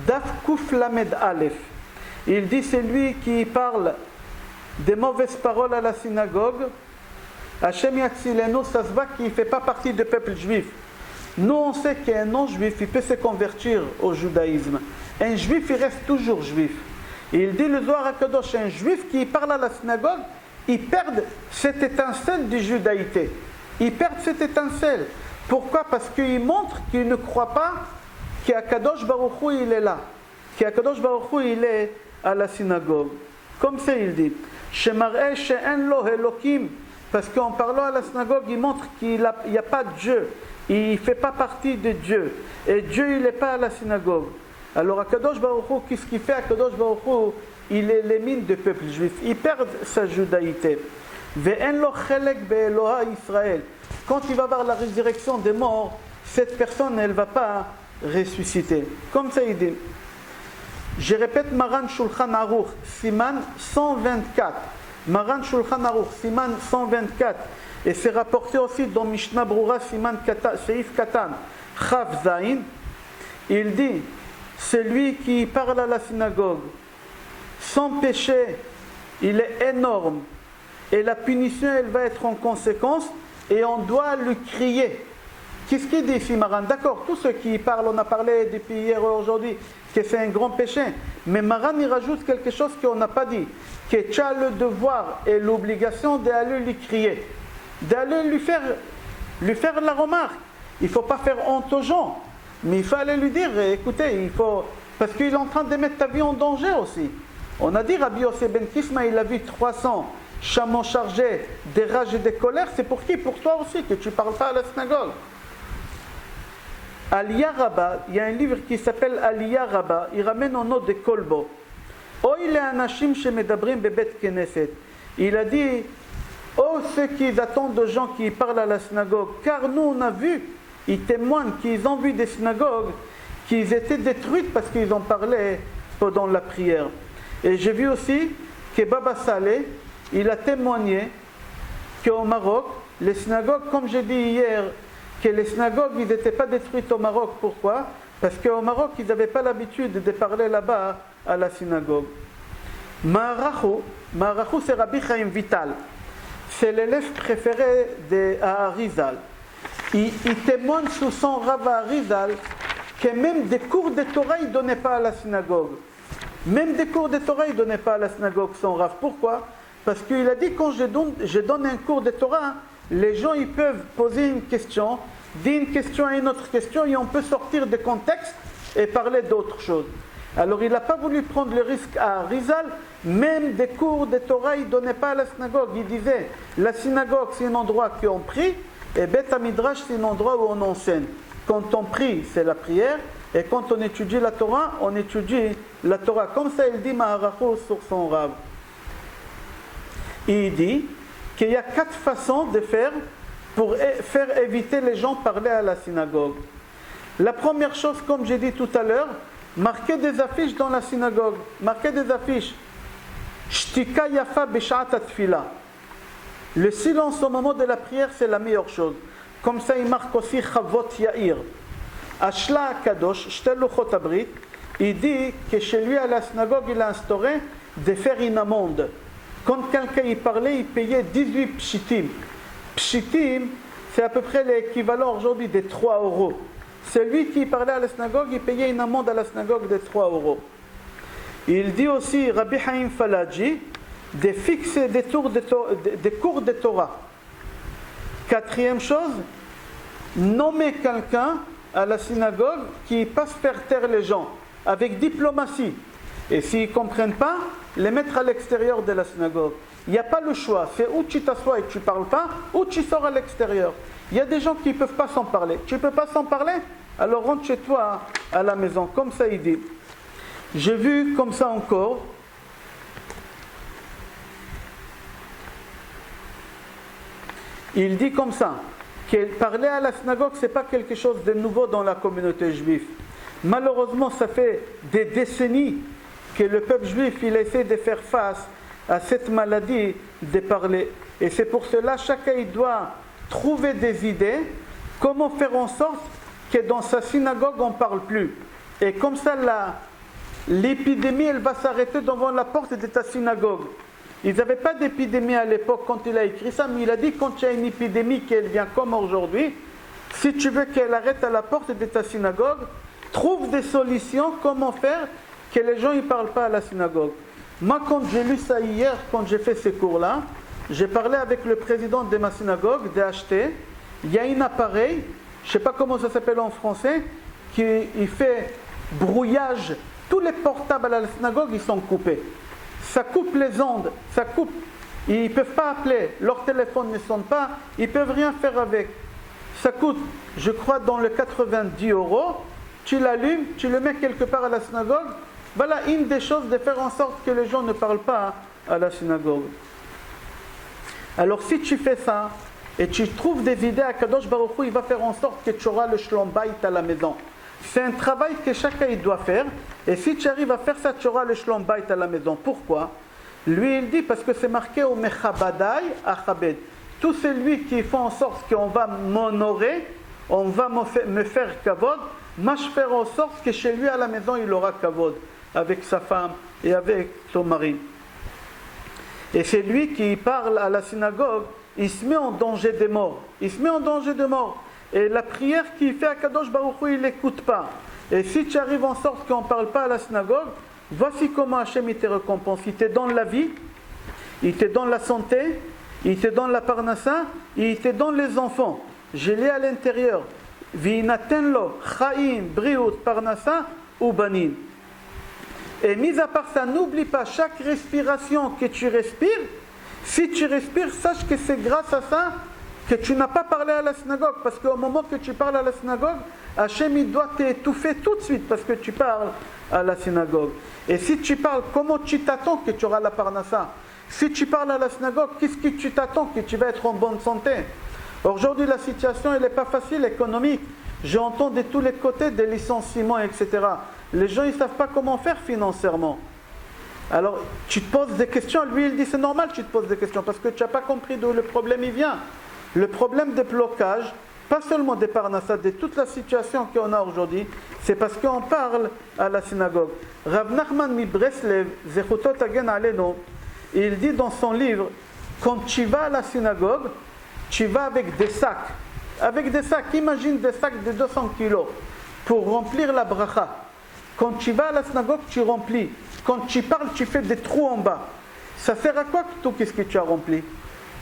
Daf Kuf Lamed Aleph. Il dit c'est lui qui parle des mauvaises paroles à la synagogue. Hachem Yatzilenu, ça se voit qu'il ne fait pas partie du peuple juif. Nous on sait qu'un non-juif il peut se convertir au judaïsme. Un juif il reste toujours juif. Et il dit le Zohar HaKadosh, un juif qui parle à la synagogue, il perd cette étincelle de judaïté. Il perd cette étincelle. Pourquoi? Parce qu'il montre qu'il ne croit pas qu'Akadosh Baruch Hu il est là. Qu'Akadosh Baruch Hu il est à la synagogue. Comme ça il dit. Shemar'eh she'en lo Elokim. Parce qu'en parlant à la synagogue, il montre qu'il n'y a pas de Dieu. Il ne fait pas partie de Dieu. Et Dieu, il n'est pas à la synagogue. Alors, Akadosh Baruch Hu, qu'est-ce qu'il fait? Akadosh Baruch Hu, il élimine le peuple juif. Il perd sa judaïté. Ve'en lo chelek be'Eloha Israël. Quand il va voir la résurrection des morts, cette personne, elle ne va pas ressusciter. Comme ça, il dit. Je répète, Maran Shulchan Aruch, Siman 124. Maran Shulchan Aruch, Siman 124. Et c'est rapporté aussi dans Mishnah Brura, Siman Seif Katan, Chav Zain. Il dit, celui qui parle à la synagogue, son péché, il est énorme. Et la punition, elle va être en conséquence. Et on doit lui crier. Qu'est-ce qu'il dit ici, Maran? D'accord, tous ceux qui parlent, on a parlé depuis hier et aujourd'hui, que c'est un grand péché. Mais Maran, il rajoute quelque chose qu'on n'a pas dit. Que tu as le devoir et l'obligation d'aller lui crier. D'aller lui faire la remarque. Il ne faut pas faire honte aux gens. Mais il faut aller lui dire, écoutez, il faut... Parce qu'il est en train de mettre ta vie en danger aussi. On a dit, Rabbi Yosef ben Kisma, il a vu 300 chameaux chargés des rages et des colères. C'est pour qui? Pour toi aussi, que tu ne parles pas à la synagogue. Aliyah Rabba, il y a un livre qui s'appelle Aliyah Rabba, il ramène en nom de Kolbo. Oy le anashim shemedabrim bebet keneset. Il a dit, oh ceux qui attendent de gens qui parlent à la synagogue, car nous on a vu, ils témoignent qu'ils ont vu des synagogues qui étaient détruites parce qu'ils ont parlé pendant la prière. Et j'ai vu aussi que Baba Saleh, il a témoigné qu'au Maroc, les synagogues, comme j'ai dit hier, que les synagogues n'étaient pas détruites au Maroc. Pourquoi? Parce qu'au Maroc, ils n'avaient pas l'habitude de parler là-bas à la synagogue. Maharachu, c'est Rabbi Chaim Vital. C'est l'élève préféré à Arizal. Il témoigne sous son Rav Arizal que même des cours de Torah, il ne donnait pas à la synagogue. Même des cours de Torah, il ne donnait pas à la synagogue, son Rav. Pourquoi? Parce qu'il a dit, quand je donne un cours de Torah, les gens ils peuvent poser une question, dire une question à une autre question, et on peut sortir de contexte et parler d'autre chose. Alors il n'a pas voulu prendre le risque à Rizal, même des cours de Torah, il ne donnait pas à la synagogue. Il disait, la synagogue c'est un endroit où on prie, et Beth Midrash c'est un endroit où on enseigne. Quand on prie, c'est la prière, et quand on étudie la Torah, on étudie la Torah. Comme ça il dit Maharachu sur son Rav. Il dit qu'il y a 4 façons de faire pour faire éviter les gens de parler à la synagogue. La première chose, comme j'ai dit tout à l'heure, marquer des affiches dans la synagogue. Marquer des affiches. Shtika yafa b'shat atfila. Le silence au moment de la prière, c'est la meilleure chose. Comme ça, il marque aussi Chavot Yair. Ashla Kadosh, Shtel Luchot Abrit, il dit que chez lui à la synagogue, il a instauré de faire une amende. Quand quelqu'un y parlait, il payait 18 pshitim. Pshitim, c'est à peu près l'équivalent aujourd'hui des 3 euros. Celui qui parlait à la synagogue, il payait une amende à la synagogue de 3 euros. Il dit aussi, Rabbi Haïm Falaji, de fixer des cours de Torah. Quatrième chose, nommer quelqu'un à la synagogue qui passe faire taire les gens, avec diplomatie. Et s'ils ne comprennent pas, les mettre à l'extérieur de la synagogue. Il n'y a pas le choix, c'est ou tu t'assois et tu ne parles pas, ou tu sors à l'extérieur. Il y a des gens qui ne peuvent pas s'en parler. Tu ne peux pas s'en parler? Alors rentre chez toi à la maison, comme ça il dit. J'ai vu comme ça encore, il dit comme ça, que parler à la synagogue, ce n'est pas quelque chose de nouveau dans la communauté juive. Malheureusement, ça fait des décennies que le peuple juif, il essaie de faire face à cette maladie de parler. Et c'est pour cela, chacun il doit trouver des idées, comment faire en sorte que dans sa synagogue, on ne parle plus. Et comme ça, l'épidémie, elle va s'arrêter devant la porte de ta synagogue. Ils n'avaient pas d'épidémie à l'époque quand il a écrit ça, mais il a dit quand il y a une épidémie qu'elle vient comme aujourd'hui, si tu veux qu'elle arrête à la porte de ta synagogue, trouve des solutions, comment faire que les gens ne parlent pas à la synagogue. Moi, quand j'ai lu ça hier, quand j'ai fait ces cours-là, j'ai parlé avec le président de ma synagogue, DHT. Il y a un appareil, je ne sais pas comment ça s'appelle en français, qui fait brouillage. Tous les portables à la synagogue, ils sont coupés. Ça coupe les ondes, ça coupe. Ils ne peuvent pas appeler, leur téléphone ne sonne pas, ils ne peuvent rien faire avec. Ça coûte, je crois, dans les 90 €. Tu l'allumes, tu le mets quelque part à la synagogue. Voilà une des choses de faire en sorte que les gens ne parlent pas à la synagogue. Alors si tu fais ça, et tu trouves des idées à Kadosh Baruch Hu, il va faire en sorte que tu auras le shalom bayit à la maison. C'est un travail que chacun il doit faire. Et si tu arrives à faire ça, tu auras le shalom bayit à la maison. Pourquoi? Lui, il dit, parce que c'est marqué au Mechabadai Achabed. Tout celui qui fait en sorte qu'on va m'honorer, on va me faire kavod, moi je faire en sorte que chez lui à la maison, il aura kavod, avec sa femme et avec son mari. Et c'est lui qui parle à la synagogue, il se met en danger de mort. Il se met en danger de mort. Et la prière qu'il fait à Kadosh Baruch Hu, il n'écoute pas. Et si tu arrives en sorte qu'on ne parle pas à la synagogue, voici comment Hachem il te récompense. Il te donne la vie, il te donne la santé, il te donne la parnassa, il te donne les enfants. Je l'ai à l'intérieur. V'inaten lo chaim briut parnassa ou banin. Et mis à part ça, n'oublie pas, chaque respiration que tu respires, si tu respires, sache que c'est grâce à ça que tu n'as pas parlé à la synagogue. Parce qu'au moment que tu parles à la synagogue, Hachem il doit t'étouffer tout de suite parce que tu parles à la synagogue. Et si tu parles, comment tu t'attends que tu auras la parnassa? Si tu parles à la synagogue, qu'est-ce que tu t'attends que tu vas être en bonne santé? Aujourd'hui, la situation elle n'est pas facile, économique. J'entends de tous les côtés des licenciements, etc. Les gens, ils ne savent pas comment faire financièrement. Alors, tu te poses des questions. Lui, il dit, c'est normal que tu te poses des questions parce que tu n'as pas compris d'où le problème il vient. Le problème des blocages, pas seulement des parnassas, de toute la situation qu'on a aujourd'hui, c'est parce qu'on parle à la synagogue. Rav Nachman mi Breslev, Zechutot Hagen Aleinu, il dit dans son livre, quand tu vas à la synagogue, tu vas avec des sacs. Avec des sacs, imagine des sacs de 200 kilos pour remplir la bracha. Quand tu vas à la synagogue, tu remplis. Quand tu parles, tu fais des trous en bas. Ça sert à quoi tout ce que tu as rempli?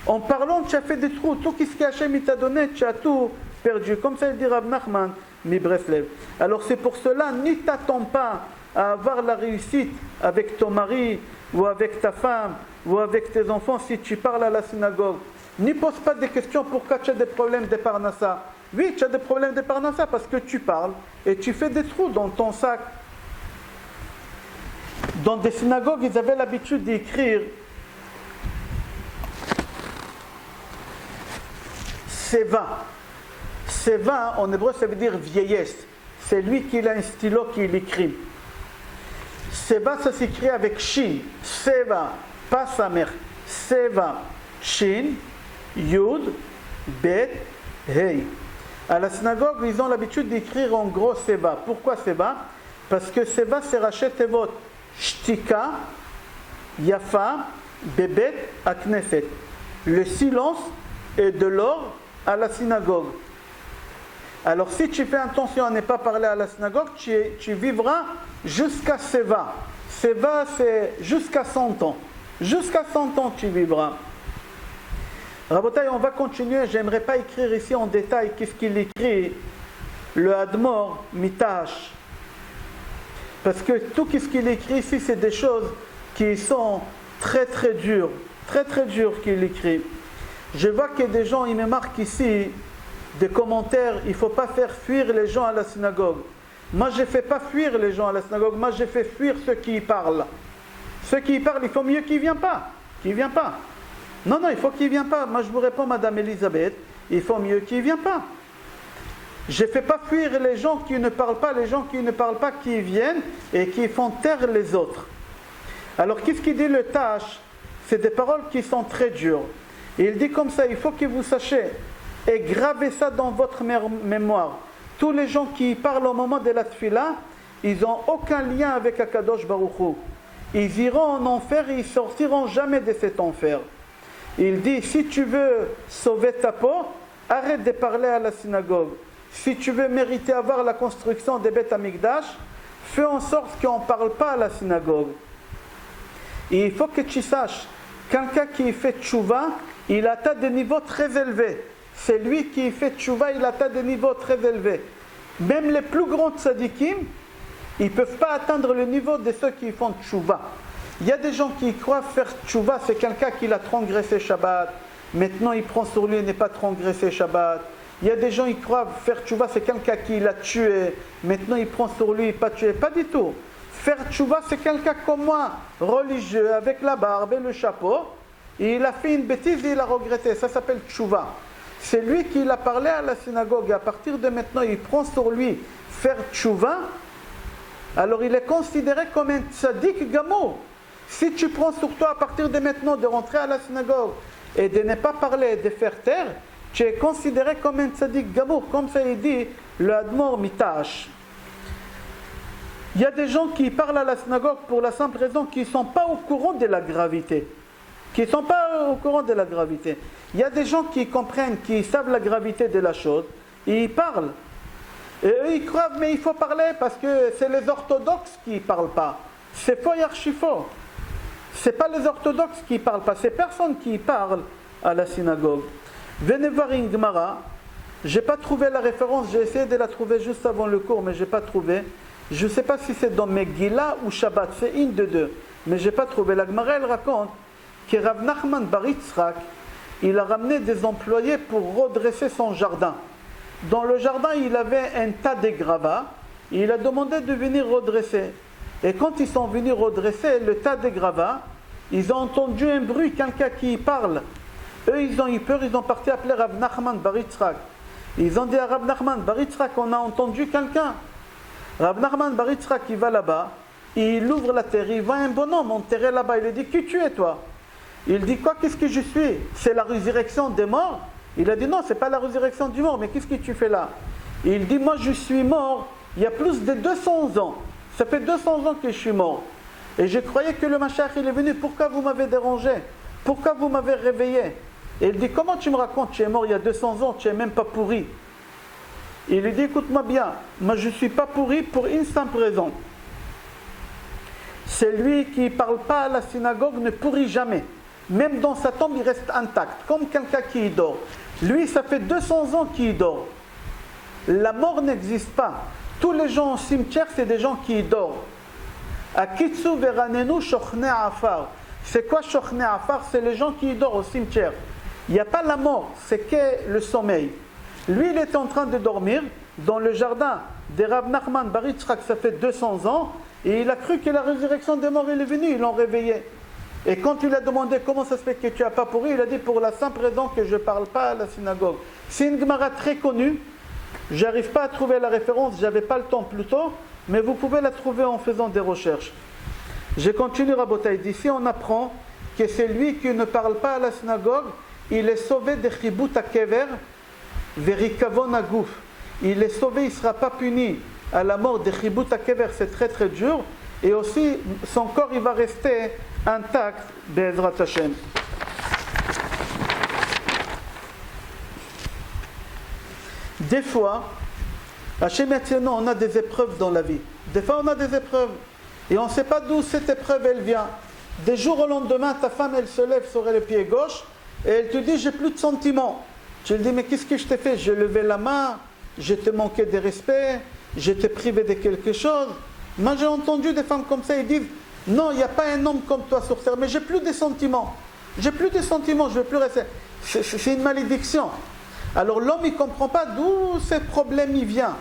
En parlant, tu as fait des trous. Tout ce que Hachem t'a donné, tu as tout perdu. Comme ça, il dit Rav Nachman, mi Breslev. Alors c'est pour cela, n'y t'attends pas à avoir la réussite avec ton mari, ou avec ta femme, ou avec tes enfants si tu parles à la synagogue. N'y pose pas des questions pourquoi tu as des problèmes de parnassa. Oui, tu as des problèmes de parnassa parce que tu parles et tu fais des trous dans ton sac. Dans des synagogues, ils avaient l'habitude d'écrire Seva. Seva, en hébreu, ça veut dire vieillesse. C'est lui qui a un stylo qui l'écrit. Seva, ça s'écrit avec Shin. Seva, pas sa mère. Seva, Shin, Yud, Bet, Hey. À la synagogue, ils ont l'habitude d'écrire en gros Seva. Pourquoi Seva? Parce que Seva, c'est Raché Tevot. Shtika, Yafa, bebet à Knesset. Le silence est de l'or à la synagogue. Alors si tu fais attention à ne pas parler à la synagogue, tu vivras jusqu'à Seva. Seva, c'est jusqu'à 100 ans. Jusqu'à 100 ans, tu vivras. Rabotai, on va continuer. J'aimerais pas écrire ici en détail qu'est-ce qu'il écrit, le Admor Mitash. Parce que tout ce qu'il écrit ici, c'est des choses qui sont très très dures. Très très dures qu'il écrit. Je vois que des gens, ils me marquent ici des commentaires, il ne faut pas faire fuir les gens à la synagogue. Moi, je ne fais pas fuir les gens à la synagogue, moi, je fais fuir ceux qui y parlent. Ceux qui y parlent, il faut mieux qu'ils ne viennent pas. Qu'ils ne viennent pas. Non, il faut qu'ils ne viennent pas. Moi, je vous réponds, Madame Elisabeth, il faut mieux qu'ils ne viennent pas. Je ne fais pas fuir les gens qui ne parlent pas, les gens qui ne parlent pas, qui viennent et qui font taire les autres. Alors, qu'est-ce qu'il dit le Tash? C'est des paroles qui sont très dures. Et il dit comme ça, il faut que vous sachiez, et gravez ça dans votre mémoire. Tous les gens qui parlent au moment de la tfila, ils n'ont aucun lien avec Akadosh Baruch Hu. Ils iront en enfer et ils sortiront jamais de cet enfer. Il dit, si tu veux sauver ta peau, arrête de parler à la synagogue. Si tu veux mériter avoir la construction des Beth Amikdash, fais en sorte qu'on ne parle pas à la synagogue. Et il faut que tu saches, quelqu'un qui fait tchouva, il atteint des niveaux très élevés. C'est lui qui fait tchouva, il atteint des niveaux très élevés. Même les plus grands tzadikim, ils ne peuvent pas atteindre le niveau de ceux qui font tchouva. Il y a des gens qui croient faire tchouva, c'est quelqu'un qui a transgressé Shabbat. Maintenant, il prend sur lui et n'est pas transgressé Shabbat. Il y a des gens qui croient faire tchouva, c'est quelqu'un qui l'a tué. Maintenant, il prend sur lui et pas tué. Pas du tout. Faire tchouva, c'est quelqu'un comme moi, religieux, avec la barbe et le chapeau. Et il a fait une bêtise et il a regretté. Ça s'appelle tchouva. C'est lui qui l'a parlé à la synagogue. Et à partir de maintenant, il prend sur lui faire tchouva. Alors il est considéré comme un tzaddik gamour. Si tu prends sur toi à partir de maintenant de rentrer à la synagogue et de ne pas parler, de faire taire, tu es considéré comme un tzaddik gamour. Comme ça il dit le Admor Mitash. Il y a des gens qui parlent à la synagogue pour la simple raison qu'ils ne sont pas au courant de la gravité. Il y a des gens qui comprennent, qui savent la gravité de la chose, et ils parlent. Et eux, ils croient, mais il faut parler parce que c'est les orthodoxes qui ne parlent pas. C'est faux et archi faux. Ce n'est pas les orthodoxes qui ne parlent pas, c'est personne qui parle à la synagogue. Venez voir une Gemara. Je n'ai pas trouvé la référence, j'ai essayé de la trouver juste avant le cours, mais je n'ai pas trouvé. Je ne sais pas si c'est dans Megillah ou Shabbat, c'est une de deux. Mais je n'ai pas trouvé. La Gemara, elle raconte que Rav Nachman Bar Yitzchak, il a ramené des employés pour redresser son jardin. Dans le jardin, il avait un tas de gravats. Et il a demandé de venir redresser. Et quand ils sont venus redresser le tas de gravats, ils ont entendu un bruit, quelqu'un qui parle. Eux, ils ont eu peur, ils ont parti appeler Rav Nachman Bar Yitzchak. Ils ont dit à Rav Nachman Bar Yitzchak, on a entendu quelqu'un. Rav Nachman Bar Yitzchak, il va là-bas, il ouvre la terre, il voit un bonhomme enterré là-bas. Il lui dit, qui tu es toi? Il dit, quoi, qu'est-ce que je suis? C'est la résurrection des morts? Il a dit, non, c'est pas la résurrection du mort, mais qu'est-ce que tu fais là? Il dit, moi je suis mort il y a plus de 200 ans. Ça fait 200 ans que je suis mort. Et je croyais que le Mashiach il est venu. Pourquoi vous m'avez dérangé? Pourquoi vous m'avez réveillé? Et il dit, comment tu me racontes? Tu es mort il y a 200 ans, tu n'es même pas pourri. Il lui dit, écoute-moi bien, moi je ne suis pas pourri pour une simple raison. Celui qui ne parle pas à la synagogue ne pourrit jamais. Même dans sa tombe, il reste intact, comme quelqu'un qui y dort. Lui, ça fait 200 ans qu'il dort. La mort n'existe pas. Tous les gens au cimetière, c'est des gens qui y dorment. Akitsu veranenu shochne afar. C'est quoi shochne afar? C'est les gens qui y dorment au cimetière. Il n'y a pas la mort, c'est que le sommeil. Lui, il était en train de dormir dans le jardin de Rav Nachman Bar Yitzchak, ça fait 200 ans, et il a cru que la résurrection des morts, il est venu, ils l'ont réveillé. Et quand il lui a demandé comment ça se fait que tu n'as pas pourri, il a dit pour la simple raison que je ne parle pas à la synagogue. C'est une Gemara très connue. Je n'arrive pas à trouver la référence, je n'avais pas le temps plus tôt, mais vous pouvez la trouver en faisant des recherches. Je continue Rabotai. D'ici on apprend que c'est lui qui ne parle pas à la synagogue, il est sauvé de Chibut HaKever Verikavon Agouf. Il est sauvé, il ne sera pas puni à la mort de Chibut HaKever, c'est très très dur. Et aussi, son corps il va rester intact, Be'ezrat Hashem. Des fois, Hashem Yatzilenu, on a des épreuves dans la vie. Des fois, on a des épreuves. Et on ne sait pas d'où cette épreuve, elle vient. Des jours au lendemain, ta femme, elle se lève sur le pied gauche et elle te dit, j'ai plus de sentiments. Tu lui dis, mais qu'est-ce que je t'ai fait? J'ai levé la main, je t'ai manqué de respect, je t'ai privé de quelque chose. Moi, j'ai entendu des femmes comme ça, ils disent, non, il n'y a pas un homme comme toi sur terre, mais j'ai plus de sentiments. J'ai plus de sentiments, je ne veux plus rester. C'est une malédiction. Alors l'homme, il ne comprend pas d'où ce problème il vient.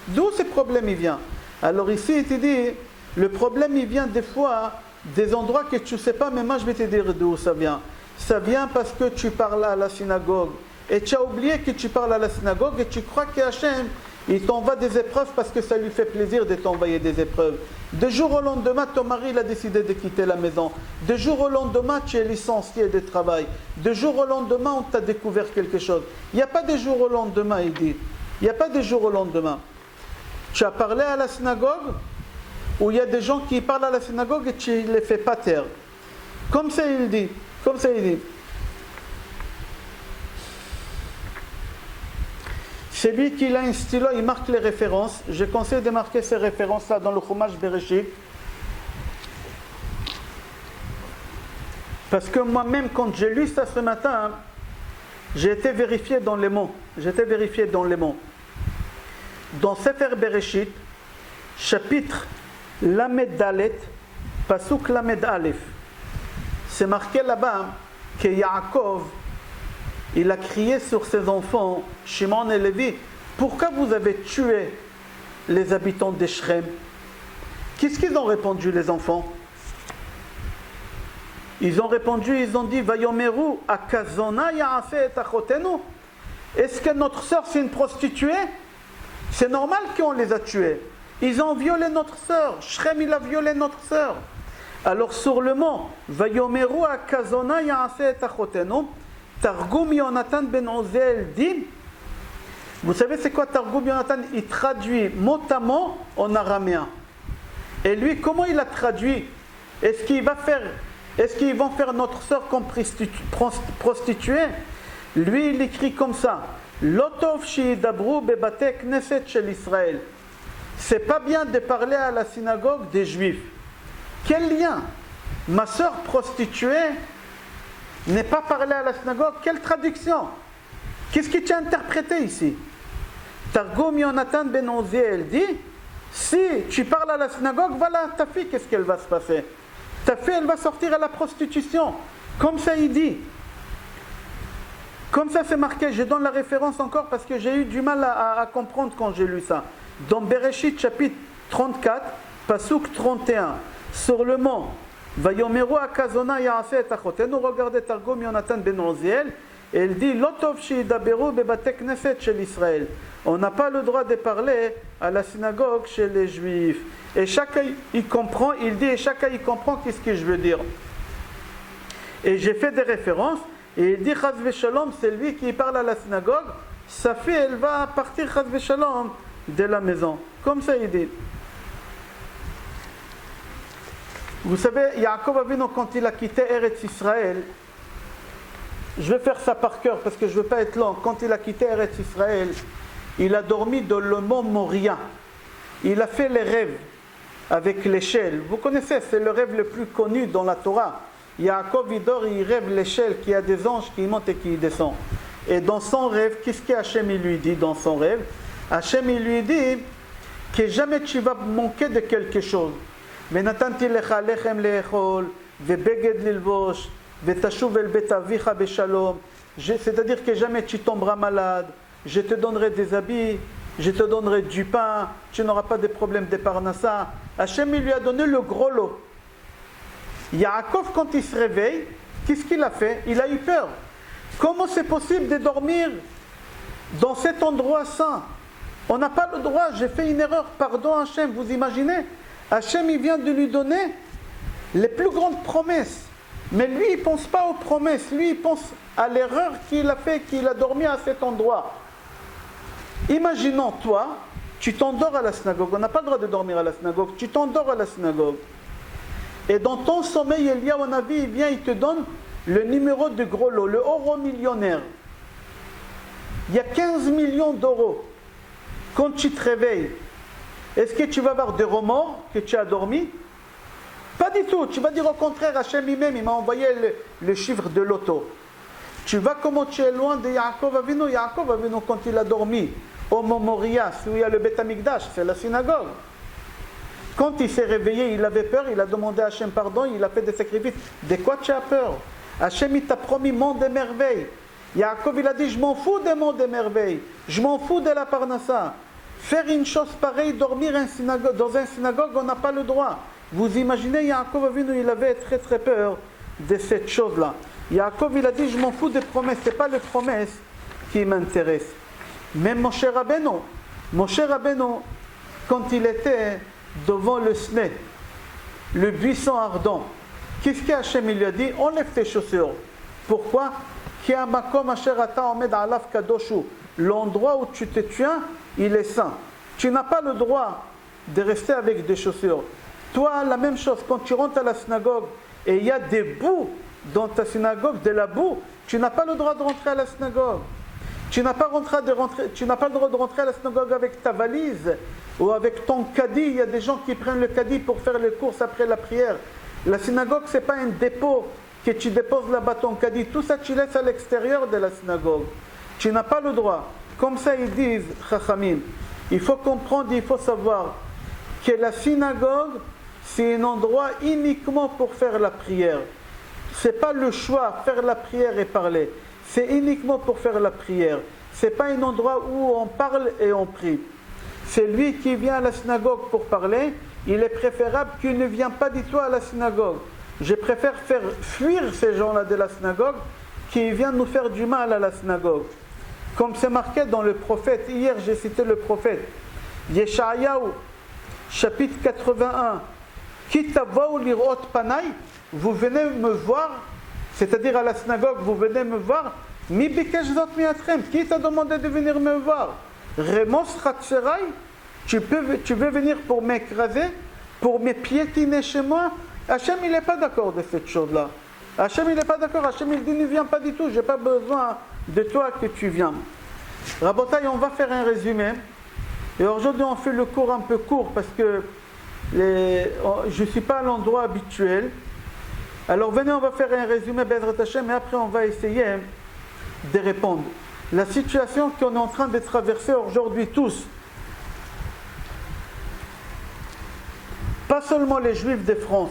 D'où ce problème il vient. Alors ici, il te dit, le problème il vient des fois des endroits que tu ne sais pas, mais moi je vais te dire d'où ça vient. Ça vient parce que tu parles à la synagogue. Et tu as oublié que tu parles à la synagogue et tu crois qu'Hachem, il t'envoie des épreuves parce que ça lui fait plaisir de t'envoyer des épreuves. De jour au lendemain, ton mari il a décidé de quitter la maison. De jour au lendemain, tu es licencié de travail. De jour au lendemain, on t'a découvert quelque chose. Il n'y a pas de jour au lendemain, il dit. Il n'y a pas de jour au lendemain. Tu as parlé à la synagogue, où il y a des gens qui parlent à la synagogue et tu ne les fais pas taire. Comme ça il dit. Comme ça il dit. C'est lui qui a un stylo, il marque les références. Je conseille de marquer ces références-là dans le Chumash Bereshit. Parce que moi-même, quand j'ai lu ça ce matin, j'ai été vérifié dans les mots. Dans Sefer Bereshit, chapitre Lamed Dalet, Pasuk Lamed Aleph. C'est marqué là-bas que Yaakov, il a crié sur ses enfants, Shimon et Lévi, pourquoi vous avez tué les habitants de Shrem? Qu'est-ce qu'ils ont répondu, les enfants? Ils ont répondu, ils ont dit, Vayomeru akazona ya'ase et achotenu. Est-ce que notre sœur c'est une prostituée? C'est normal qu'on les a tués. Ils ont violé notre sœur. Shrem, il a violé notre sœur. Alors sur le mot, Vayomeru akazona ya'ase et achotenu, Targum Yonatan ben Ozel dit, vous savez c'est quoi Targum Yonatan? Il traduit mot à mot en araméen. Et lui, comment il a traduit? Est-ce qu'ils vont faire notre sœur comme prostituée? Lui, il écrit comme ça. Lotov shi'idabru bebate knesset shel Israël. C'est pas bien de parler à la synagogue des Juifs. Quel lien? Ma sœur prostituée n'est pas parlé à la synagogue. Quelle traduction? Qu'est-ce que tu as interprété ici? Targum Yonatan ben Oziel dit, si tu parles à la synagogue, voilà ta fille, qu'est-ce qu'elle va se passer? Ta fille, elle va sortir à la prostitution. Comme ça il dit. Comme ça c'est marqué. Je donne la référence encore parce que j'ai eu du mal à comprendre quand j'ai lu ça. Dans Bereshit chapitre 34, Pasuk 31, sur le mot Vayomeru akazona ya'ase et achotenu, regardez Targum Yonatan ben Oziel, et il dit Lotov shi'daberu bebate knesset shel Israël. On n'a pas le droit de parler à la synagogue chez les Juifs. Et chacun il comprend, il dit, et chacun il comprend qu'est-ce que je veux dire. Et j'ai fait des références, et il dit Chaz v'shalom, c'est lui qui parle à la synagogue, sa fille elle va partir Chaz v'shalom de la maison. Comme ça il dit. Vous savez, Yaakov Avinu, quand il a quitté Eretz Israël, je vais faire ça par cœur parce que je ne veux pas être long. Quand il a quitté Eretz Israël, il a dormi dans le mont Moria. Il a fait les rêves avec l'échelle. Vous connaissez, c'est le rêve le plus connu dans la Torah. Yaakov, il dort, il rêve l'échelle, qu'il y a des anges qui montent et qui descendent. Et dans son rêve, qu'est-ce qu'Hachem il lui dit dans son rêve? Hachem il lui dit que jamais tu vas manquer de quelque chose. ונתתי לך לחם לאכול ובגד ללבוש ותשוב אל בית אביך בשלום. C'est-à-dire que jamais tu tomberas malade, je te donnerai des habits, je te donnerai du pain, tu n'auras pas de problème de parnassa. Hachem il lui a donné le gros lot. Yaakov, quand il se réveille, qu'est-ce qu'il a fait? Il a eu peur. Comment c'est possible de dormir dans cet endroit saint? On n'a pas le droit, j'ai fait une erreur, pardon Hachem, vous imaginez? Hachem, il vient de lui donner les plus grandes promesses. Mais lui, il ne pense pas aux promesses. Lui, il pense à l'erreur qu'il a fait, qu'il a dormi à cet endroit. Imaginons, toi, tu t'endors à la synagogue. On n'a pas le droit de dormir à la synagogue. Tu t'endors à la synagogue. Et dans ton sommeil, Eliyahu Hanavi, il vient, il te donne le numéro de gros lot, le euro millionnaire. Il y a 15 millions d'euros. Quand tu te réveilles, est-ce que tu vas avoir des remords que tu as dormi? Pas du tout. Tu vas dire au contraire, Hachem lui-même, il m'a envoyé le chiffre de l'auto. Tu vas comment tu es loin de Yaakov Avinu. Yaakov Avinu, quand il a dormi au Momoria, où il y a le Beth Amikdash, c'est la synagogue. Quand il s'est réveillé, il avait peur, il a demandé à Hachem pardon, il a fait des sacrifices. De quoi tu as peur? Hachem, il t'a promis monde des merveilles. Yaakov, il a dit, je m'en fous des mondes des merveilles. Je m'en fous de la parnassa. Faire une chose pareille, dormir dans une synagogue, on n'a pas le droit. Vous imaginez, Yaakov Avinu, il avait très très peur de cette chose-là. Yaakov, il a dit, je m'en fous des promesses, ce n'est pas les promesses qui m'intéressent. Même Moshe Rabbeinu, quand il était devant le Sne, le buisson ardent, qu'est-ce qu'Hachem lui a dit? Enlève tes chaussures. Pourquoi? L'endroit où tu te tiens, il est saint. Tu n'as pas le droit de rester avec des chaussures. Toi, la même chose, quand tu rentres à la synagogue et il y a des boues dans ta synagogue, de la boue, tu n'as pas le droit de rentrer à la synagogue. Tu n'as pas le droit de rentrer à la synagogue avec ta valise ou avec ton caddie. Il y a des gens qui prennent le caddie pour faire les courses après la prière. La synagogue, ce n'est pas un dépôt que tu déposes là-bas ton caddie. Tout ça, tu laisses à l'extérieur de la synagogue. Tu n'as pas le droit. Comme ça, ils disent, Chachamim, il faut comprendre, il faut savoir que la synagogue, c'est un endroit uniquement pour faire la prière. Ce n'est pas le choix, faire la prière et parler. C'est uniquement pour faire la prière. Ce n'est pas un endroit où on parle et on prie. C'est lui qui vient à la synagogue pour parler. Il est préférable qu'il ne vienne pas du tout à la synagogue. Je préfère faire fuir ces gens-là de la synagogue qui viennent nous faire du mal à la synagogue. Comme c'est marqué dans le prophète, hier j'ai cité le prophète, Yeshayahu, chapitre 81, Kitavaou lirot panay, vous venez me voir, c'est-à-dire à la synagogue, vous venez me voir, mi bikesh zot miatrem, qui t'a demandé de venir me voir? Remos chatserai, tu veux venir pour m'écraser, pour me piétiner chez moi? Hachem, il n'est pas d'accord de cette chose-là. Hachem, il n'est pas d'accord. Hachem, il dit, ne viens pas du tout, je n'ai pas besoin de toi que tu viens. Rabotaï, on va faire un résumé. Et aujourd'hui, on fait le cours un peu court parce que je ne suis pas à l'endroit habituel. Alors venez, on va faire un résumé Bezrat Hashem et après on va essayer de répondre. La situation qu'on est en train de traverser aujourd'hui tous, pas seulement les Juifs de France,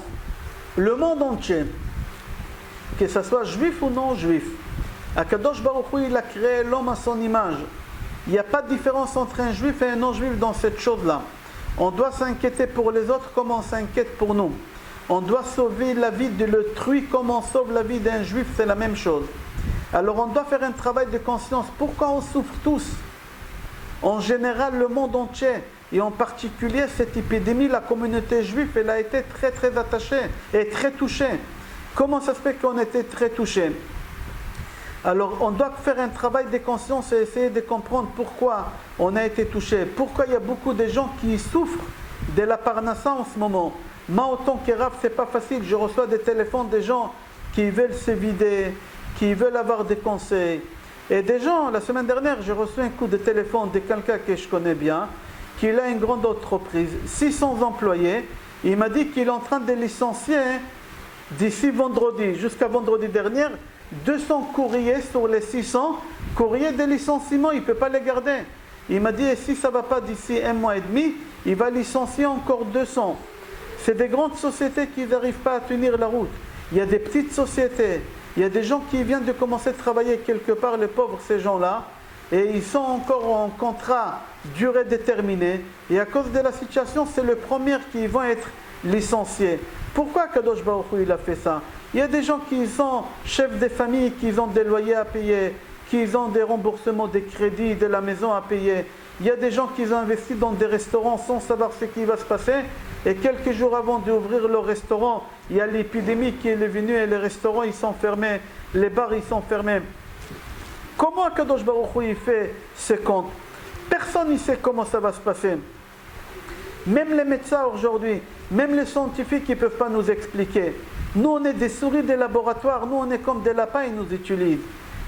le monde entier, que ce soit juif ou non juif, Akadosh Baruch Hu, il a créé l'homme à son image. Il n'y a pas de différence entre un juif et un non-juif dans cette chose-là. On doit s'inquiéter pour les autres comme on s'inquiète pour nous. On doit sauver la vie de l'autrui comme on sauve la vie d'un juif, c'est la même chose. Alors on doit faire un travail de conscience. Pourquoi on souffre tous? En général, le monde entier, et en particulier cette épidémie, la communauté juive, elle a été très très attachée et très touchée. Comment ça se fait qu'on était très touchés? Alors on doit faire un travail de conscience et essayer de comprendre pourquoi on a été touché. Pourquoi il y a beaucoup de gens qui souffrent de la parnassa en ce moment. Moi, autant que Rav, c'est pas facile. Je reçois des téléphones des gens qui veulent se vider, qui veulent avoir des conseils. Et des gens, la semaine dernière, j'ai reçu un coup de téléphone de quelqu'un que je connais bien, qui a une grande entreprise, 600 employés. Il m'a dit qu'il est en train de licencier d'ici vendredi, jusqu'à vendredi dernier, 200 courriers sur les 600, courriers de licenciement, il ne peut pas les garder. Il m'a dit, et si ça ne va pas d'ici un mois et demi, il va licencier encore 200. C'est des grandes sociétés qui n'arrivent pas à tenir la route. Il y a des petites sociétés, il y a des gens qui viennent de commencer à travailler quelque part, les pauvres, ces gens-là, et ils sont encore en contrat durée déterminée, et à cause de la situation, c'est les premiers qui vont être licenciés. Pourquoi Kadosh Baruch Hu il a fait ça? Il y a des gens qui sont chefs de famille, qui ont des loyers à payer, qui ont des remboursements des crédits de la maison à payer. Il y a des gens qui ont investi dans des restaurants sans savoir ce qui va se passer. Et quelques jours avant d'ouvrir le restaurant, il y a l'épidémie qui est venue et les restaurants ils sont fermés, les bars ils sont fermés. Comment Kadosh Baruch Hu il fait ce compte? Personne ne sait comment ça va se passer. Même les médecins aujourd'hui, même les scientifiques, ils ne peuvent pas nous expliquer. Nous, on est des souris des laboratoires, nous, on est comme des lapins, ils nous utilisent.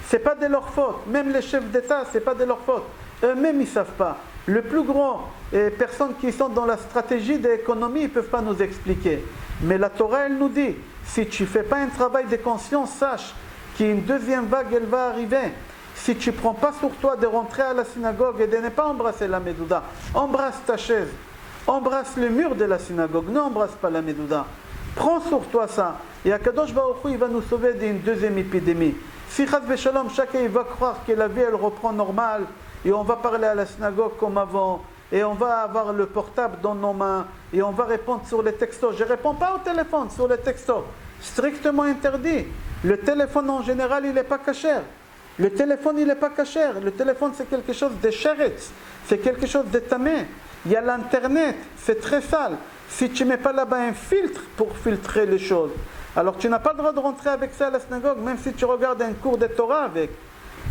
Ce n'est pas de leur faute. Même les chefs d'État, ce n'est pas de leur faute. Eux-mêmes, ils ne savent pas. Le plus grand, personnes qui sont dans la stratégie de l'économie, ils ne peuvent pas nous expliquer. Mais la Torah, elle nous dit, si tu ne fais pas un travail de conscience, sache qu'une deuxième vague, elle va arriver. Si tu ne prends pas sur toi de rentrer à la synagogue et de ne pas embrasser la Médouda, embrasse ta chaise, embrasse le mur de la synagogue, n'embrasse pas la Médouda. Prends sur toi ça. Et Akadosh Baruch Hu, il va nous sauver d'une deuxième épidémie. Si Chas V'Shalom, chacun va croire que la vie, elle reprend normale, et on va parler à la synagogue comme avant, et on va avoir le portable dans nos mains, et on va répondre sur les textos. Je ne réponds pas au téléphone, sur les textos. Strictement interdit. Le téléphone en général, il n'est pas cachère. Le téléphone, il n'est pas cachère. Le téléphone, c'est quelque chose de chéretz. C'est quelque chose de tamé. Il y a l'internet, c'est très sale. Si tu ne mets pas là-bas un filtre pour filtrer les choses, alors tu n'as pas le droit de rentrer avec ça à la synagogue, même si tu regardes un cours de Torah avec.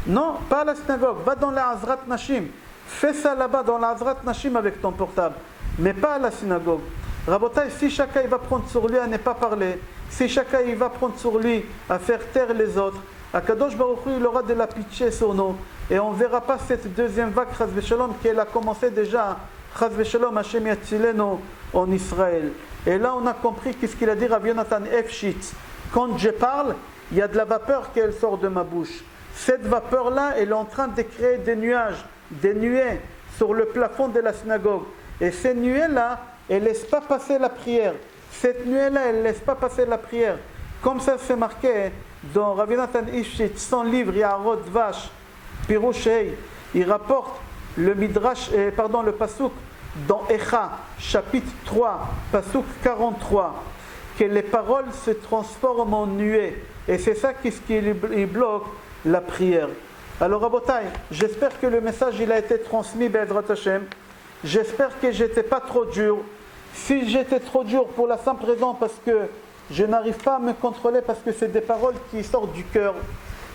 Non, pas à la synagogue. Va dans la Hazrat Nashim. Fais ça là-bas dans la Hazrat Nashim avec ton portable. Mais pas à la synagogue. Rabotai, si chacun il va prendre sur lui à ne pas parler, si chacun il va prendre sur lui à faire taire les autres, Akadosh Baruch Hu, il aura de la pitié sur nous. Et on ne verra pas cette deuxième vague, Chas V'Shalom, qu'elle a commencé déjà, Chas V'Shalom, Hashem Yatzilenu, en Israël. Et là, on a compris qu'est-ce qu'il a dit Rabbi Yonatan Efshitz. Quand je parle, il y a de la vapeur qui sort de ma bouche. Cette vapeur-là, elle est en train de créer des nuages, des nuées sur le plafond de la synagogue. Et ces nuées-là, elles ne laissent pas passer la prière. Cette nuée-là, elle ne laisse pas passer la prière. Comme ça, c'est marqué dans Rabbi Natan Ifshit, son livre Yarod Vash, Pirouchei, il rapporte le Midrash, le Pasuk dans Echa, chapitre 3, Pasuk 43, que les paroles se transforment en nuées. Et c'est ça qui bloque la prière. Alors, Rabotai, j'espère que le message il a été transmis, Be'ezrat Hashem. J'espère que j'étais pas trop dur. Si j'étais trop dur pour la simple raison parce que je n'arrive pas à me contrôler parce que c'est des paroles qui sortent du cœur.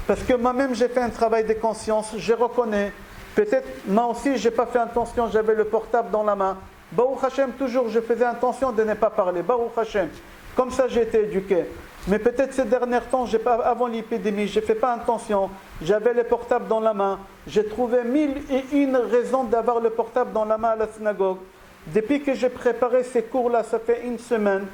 Parce que moi-même j'ai fait un travail de conscience, je reconnais. Peut-être moi aussi j'ai pas fait attention, j'avais le portable dans la main. Baruch Hashem, toujours je faisais attention de ne pas parler. Baruch Hashem. Comme ça j'ai été éduqué. Mais peut-être ces derniers temps, avant l'épidémie, je n'ai fait pas attention. J'avais le portable dans la main. J'ai trouvé 1001 raisons d'avoir le portable dans la main à la synagogue. Depuis que j'ai préparé ces cours-là, ça fait une semaine,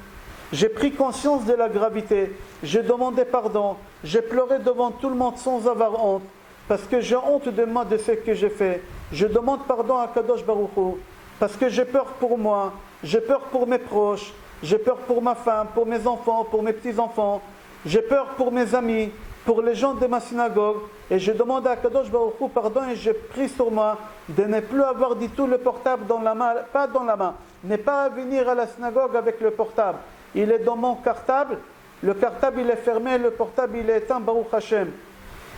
j'ai pris conscience de la gravité. J'ai demandé pardon. J'ai pleuré devant tout le monde sans avoir honte. Parce que j'ai honte de moi, de ce que j'ai fait. Je demande pardon à Kadosh Baruch Hu. Parce que j'ai peur pour moi. J'ai peur pour mes proches. J'ai peur pour ma femme, pour mes enfants, pour mes petits-enfants. J'ai peur pour mes amis, pour les gens de ma synagogue. Et je demande à Kadosh Baruch Hu pardon et je prie sur moi de ne plus avoir du tout le portable dans la main, pas dans la main. Ne pas venir à la synagogue avec le portable. Il est dans mon cartable. Le cartable il est fermé, le portable il est éteint, Baruch Hashem.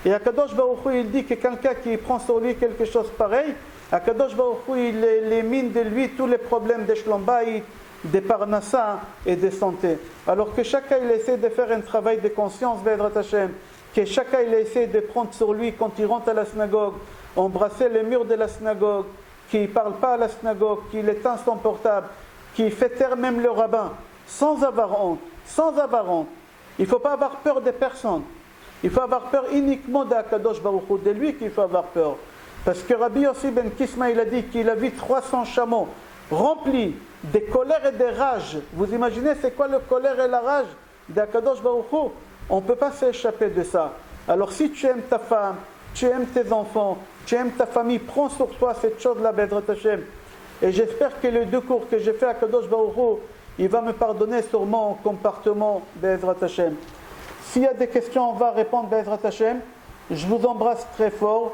Et Akadosh Baruch Hu, il dit que quelqu'un qui prend sur lui quelque chose pareil, Akadosh Baruch Hu, il élimine de lui tous les problèmes des Shlom Bayit, des Parnassa et des santé. Alors que chacun il essaie de faire un travail de conscience, Be'ezrat Hashem, que chacun il essaie de prendre sur lui quand il rentre à la synagogue, embrasser les murs de la synagogue, qu'il ne parle pas à la synagogue, qu'il éteint son portable, qu'il fait taire même le rabbin, sans avoir honte, sans avoir honte. Il ne faut pas avoir peur des personnes. Il faut avoir peur uniquement d'Akadosh Baruch Hu, de lui qu'il faut avoir peur. Parce que Rabbi Yossi ben Kisma, il a dit qu'il a vu 300 chameaux remplis de colère et de rage. Vous imaginez c'est quoi le colère et la rage d'Akadosh Baruch Hu? On ne peut pas s'échapper de ça. Alors si tu aimes ta femme, tu aimes tes enfants, tu aimes ta famille, prends sur toi cette chose-là, Be'ezrat Hashem. Et j'espère que les 2 cours que j'ai fait à Akadosh Baruch Hu, il va me pardonner sur mon comportement, Be'ezrat Hashem. S'il y a des questions, on va répondre, Be'ezrat Hashem. Je vous embrasse très fort.